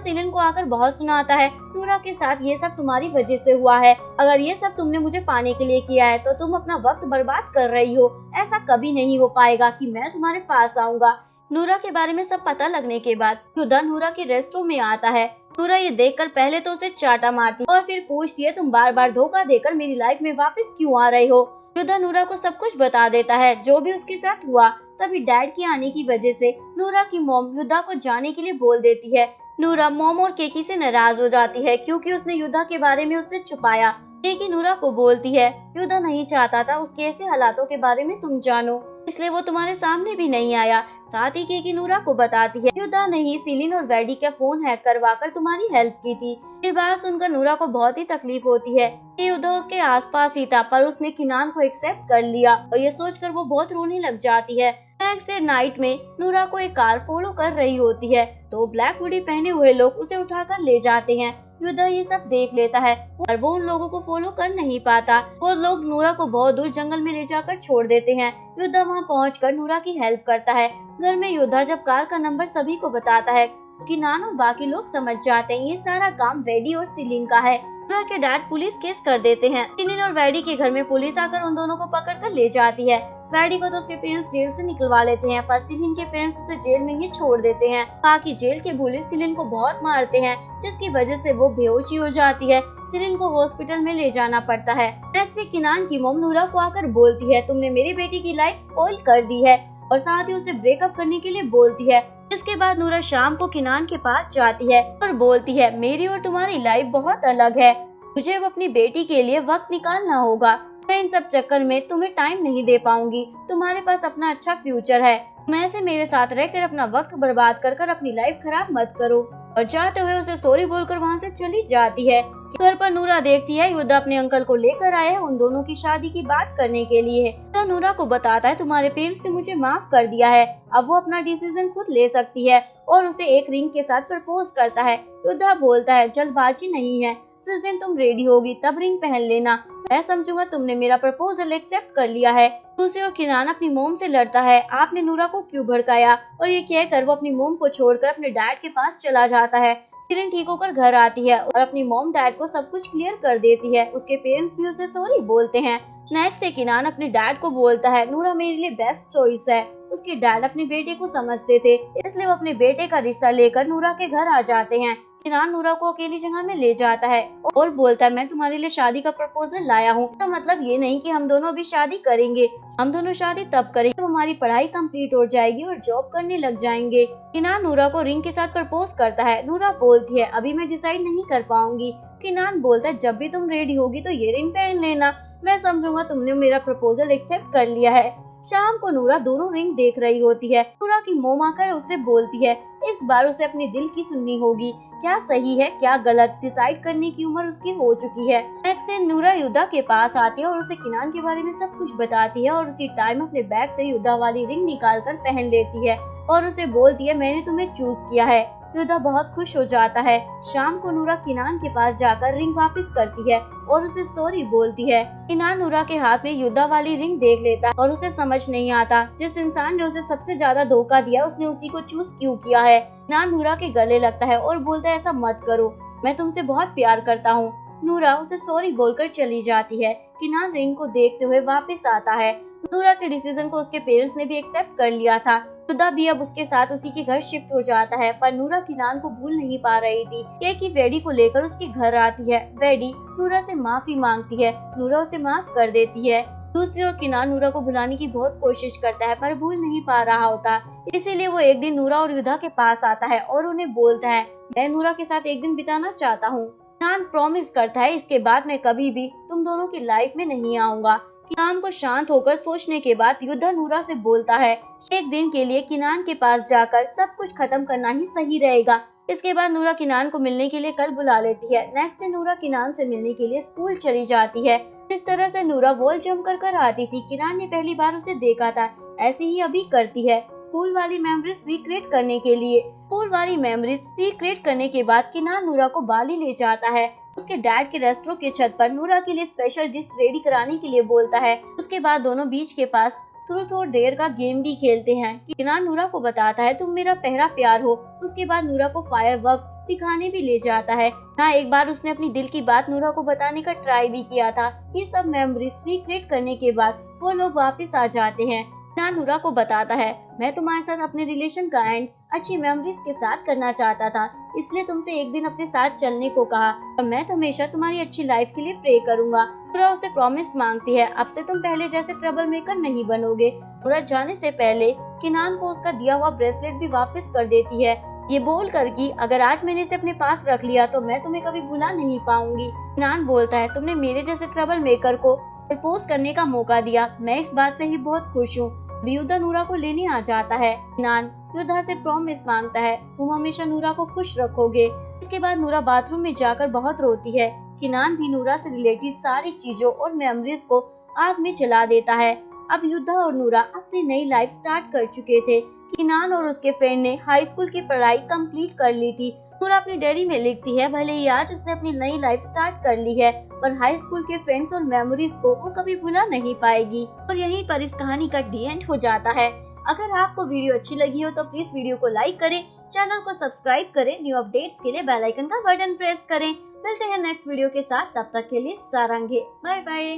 सेलिन को आकर बहुत सुनाता है, नूरा के साथ ये सब तुम्हारी वजह से हुआ है। अगर ये सब तुमने मुझे पाने के लिए किया है तो तुम अपना वक्त बर्बाद कर रही हो। ऐसा कभी नहीं हो पाएगा कि मैं तुम्हारे पास आऊंगा। नूरा के बारे में सब पता लगने के बाद युद्धा नूरा के रेस्टोरेंट में आता है। नूरा ये देखकर पहले तो उसे चाटा मारती और फिर पूछती है, तुम बार बार धोखा देकर मेरी लाइफ में वापस क्यों आ रहे हो। युद्धा नूरा को सब कुछ बता देता है जो भी उसके साथ हुआ। तभी डैड के आने की वजह से नूरा की मॉम युद्धा को जाने के लिए बोल देती है। नूरा मॉम और केकी से नाराज हो जाती है क्योंकि उसने युद्धा के बारे में उससे छुपाया। केकी नूरा को बोलती है, युद्धा नहीं चाहता था उसके ऐसे हालातों के बारे में तुम जानो, इसलिए वो तुम्हारे सामने भी नहीं आया। साथ ही केकी नूरा को बताती है, युद्धा ने ही सेलिन और वेडी का फोन हैक करवाकर तुम्हारी हेल्प की थी। ये बात सुनकर नूरा को बहुत ही तकलीफ होती है कि युद्धा उसके आसपास ही था पर उसने किनान को एक्सेप्ट कर लिया और ये सोचकर वो बहुत रोने लग जाती है। नेक्स्ट डे नाइट में नूरा को एक कार फॉलो कर रही होती है तो ब्लैक हुडी पहने हुए लोग उसे उठाकर ले जाते हैं। युद्धा ये सब देख लेता है और वो उन लोगों को फॉलो कर नहीं पाता। वो लोग नूरा को बहुत दूर जंगल में ले जाकर छोड़ देते हैं। युद्धा वहाँ पहुंचकर नूरा की हेल्प करता है। घर में युद्धा जब कार का नंबर सभी को बताता है किनान और बाकी लोग समझ जाते हैं ये सारा काम वेडी और सेलिन का है। नूरा के डैड पुलिस केस कर देते हैं। सेलिन और वेडी के घर में पुलिस आकर उन दोनों को पकड़ कर ले जाती है। वेडी को तो उसके पेरेंट्स जेल से निकलवा लेते हैं पर सेलिन के पेरेंट्स उसे जेल में ही छोड़ देते हैं। बाकी जेल के पुलिस सेलिन को बहुत मारते हैं जिसकी वजह से वो बेहोशी हो जाती है। सेलिन को हॉस्पिटल में ले जाना पड़ता है। नेक्स्ट किनान की मॉम नूरा को आकर बोलती है, तुमने मेरी बेटी की लाइफ स्पॉइल कर दी है और साथ ही उसे ब्रेकअप करने के लिए बोलती है। इसके बाद नूरा शाम को किनान के पास जाती है और बोलती है, मेरी और तुम्हारी लाइफ बहुत अलग है, मुझे अब अपनी बेटी के लिए वक्त निकालना होगा। मैं इन सब चक्कर में तुम्हें टाइम नहीं दे पाऊंगी। तुम्हारे पास अपना अच्छा फ्यूचर है, तुम ऐसे मेरे साथ रहकर अपना वक्त बर्बाद कर अपनी लाइफ खराब मत करो। और जाते हुए उसे सॉरी बोलकर वहाँ से चली जाती है। घर पर नूरा देखती है युद्धा अपने अंकल को लेकर आए हैं उन दोनों की शादी की बात करने के लिए। तो नूरा को बताता है, तुम्हारे पेरेंट्स ने मुझे माफ कर दिया है, अब वो अपना डिसीजन खुद ले सकती है और उसे एक रिंग के साथ प्रपोज करता है। युद्धा बोलता है, जल्दबाजी नहीं है, जिस दिन तुम रेडी होगी तब रिंग पहन लेना, मैं समझूंगा तुमने मेरा प्रपोजल एक्सेप्ट कर लिया है। दूसरी ओर किनान अपनी मोम से लड़ता है, आपने नूरा को क्यों भड़काया, और ये कहकर वो अपनी मोम को छोड़कर अपने डैड के पास चला जाता है। सेलिन ठीक होकर घर आती है और अपनी मोम डैड को सब कुछ क्लियर कर देती है। उसके पेरेंट्स भी उसे सॉरी बोलते हैं। नेक्स्ट से किनान अपने डैड को बोलता है नूरा मेरे लिए बेस्ट चॉइस है। उसके डैड अपने बेटे को समझते थे, इसलिए वो अपने बेटे का रिश्ता लेकर नूरा के घर आ जाते हैं। किनान नूरा को अकेली जगह में ले जाता है और बोलता है मैं तुम्हारे लिए शादी का प्रपोजल लाया हूँ। इसका मतलब ये नहीं कि हम दोनों अभी शादी करेंगे, हम दोनों शादी तब करेंगे जब हमारी पढ़ाई कंप्लीट हो जाएगी और जॉब करने लग जाएंगे। किनान नूरा को रिंग के साथ प्रपोज करता है। नूरा बोलती है अभी मैं डिसाइड नहीं कर पाऊंगी। किनान बोलता है जब भी तुम रेडी होगी तो ये रिंग पहन लेना, मैं समझूंगा तुमने मेरा प्रपोजल एक्सेप्ट कर लिया है। शाम को नूरा दोनों रिंग देख रही होती है। नूरा की मोम आकर उससे बोलती है इस बार उसे अपने दिल की सुननी होगी, क्या सही है क्या गलत डिसाइड करने की उम्र उसकी हो चुकी है। नेक्स्ट से नूरा युद्धा के पास आती है और उसे किनान के बारे में सब कुछ बताती है और उसी टाइम अपने बैग से युद्धा वाली रिंग निकाल कर पहन लेती है और उसे बोलती है मैंने तुम्हें चूज किया है। युद्धा बहुत खुश हो जाता है। शाम को नूरा किनान के पास जाकर रिंग वापस करती है और उसे सॉरी बोलती है। किनान नूरा के हाथ में युद्धा वाली रिंग देख लेता है और उसे समझ नहीं आता जिस इंसान ने उसे सबसे ज्यादा धोखा दिया उसने उसी को चूज क्यों किया है। किनान नूरा के गले लगता है और बोलता है ऐसा मत करो, मैं तुमसे बहुत प्यार करता हूँ। नूरा उसे सॉरी बोलकर चली जाती है। किनान रिंग को देखते हुए वापस आता है। नूरा के डिसीजन को उसके पेरेंट्स ने भी एक्सेप्ट कर लिया था। युद्धा भी अब उसके साथ उसी के घर शिफ्ट हो जाता है, पर नूरा किनान को भूल नहीं पा रही थी। कि वेडी को लेकर उसके घर आती है। वेडी नूरा से माफी मांगती है, नूरा उसे माफ कर देती है। दूसरी ओर किनान नूरा को भुलाने की बहुत कोशिश करता है पर भूल नहीं पा रहा होता, इसीलिए वो एक दिन नूरा और युद्धा के पास आता है और उन्हें बोलता है मैं नूरा के साथ एक दिन बिताना चाहता हूँ। किनान प्रॉमिस करता है इसके बाद मैं कभी भी तुम दोनों की लाइफ में नहीं आऊंगा। किनान को शांत होकर सोचने के बाद युद्धा नूरा से बोलता है एक दिन के लिए किनान के पास जाकर सब कुछ खत्म करना ही सही रहेगा। इसके बाद नूरा किनान को मिलने के लिए कल बुला लेती है। नेक्स्ट डे नूरा किनान से मिलने के लिए स्कूल चली जाती है। इस तरह से नूरा वॉल जंप कर आती थी। किनान ने पहली बार उसे देखा था, ऐसे ही अभी करती है स्कूल वाली मेमोरीज रिक्रिएट करने के लिए। स्कूल वाली मेमोरीज रिक्रिएट करने के बाद किनान नूरा को बाली ले जाता है। उसके डैड के रेस्टोरेंट की छत पर नूरा के लिए स्पेशल डिश रेडी कराने के लिए बोलता है। उसके बाद दोनों बीच के पास ट्रूथ और डेयर का गेम भी खेलते हैं। किनान नूरा को बताता है तुम मेरा पहला प्यार हो। उसके बाद नूरा को फायरवर्क दिखाने भी ले जाता है। हाँ, एक बार उसने अपनी दिल की बात नूरा को बताने का ट्राई भी किया था। ये सब मेमोरीज रिक्रिएट करने के बाद वो लोग वापस आ जाते हैं। किनान नूरा को बताता है मैं तुम्हारे साथ अपने रिलेशन का एंड अच्छी मेमोरीज के साथ करना चाहता था, इसलिए तुमसे एक दिन अपने साथ चलने को कहा और मैं हमेशा तुम्हारी अच्छी लाइफ के लिए प्रे करूंगा। नूरा उसे प्रॉमिस मांगती है अब से तुम पहले जैसे ट्रबल मेकर नहीं बनोगे। नूरा जाने से पहले किनान को उसका दिया हुआ ब्रेसलेट भी वापस कर देती है, ये बोल कर कि अगर आज मैंने इसे अपने पास रख लिया तो मैं तुम्हें कभी भुला नहीं पाऊंगी। किनान बोलता है तुमने मेरे जैसे ट्रबल मेकर को प्रपोज करने का मौका दिया, मैं इस बात से ही बहुत खुश हूँ। युद्धा नूरा को लेने आ जाता है। किनान युद्धा से प्रॉमिस मांगता है तुम हमेशा नूरा को खुश रखोगे। इसके बाद नूरा बाथरूम में जाकर बहुत रोती है। किनान भी नूरा से रिलेटेड सारी चीजों और मेमोरीज को आग में जला देता है। अब युद्धा और नूरा अपनी नई लाइफ स्टार्ट कर चुके थे। किनान और उसके फ्रेंड ने हाई स्कूल की पढ़ाई कंप्लीट कर ली थी। नूरा अपनी डायरी में लिखती है भले ही आज उसने अपनी नई लाइफ स्टार्ट कर ली है, पर हाई स्कूल के फ्रेंड्स और मेमोरीज को वो कभी भुला नहीं पाएगी। और यहीं पर इस कहानी का डी एंड हो जाता है। अगर आपको वीडियो अच्छी लगी हो तो प्लीज वीडियो को लाइक करें, चैनल को सब्सक्राइब करें, न्यू अपडेट्स के लिए बेल आइकन का बटन प्रेस करें। मिलते हैं नेक्स्ट वीडियो के साथ, तब तक के लिए सारंगे, बाय बाय।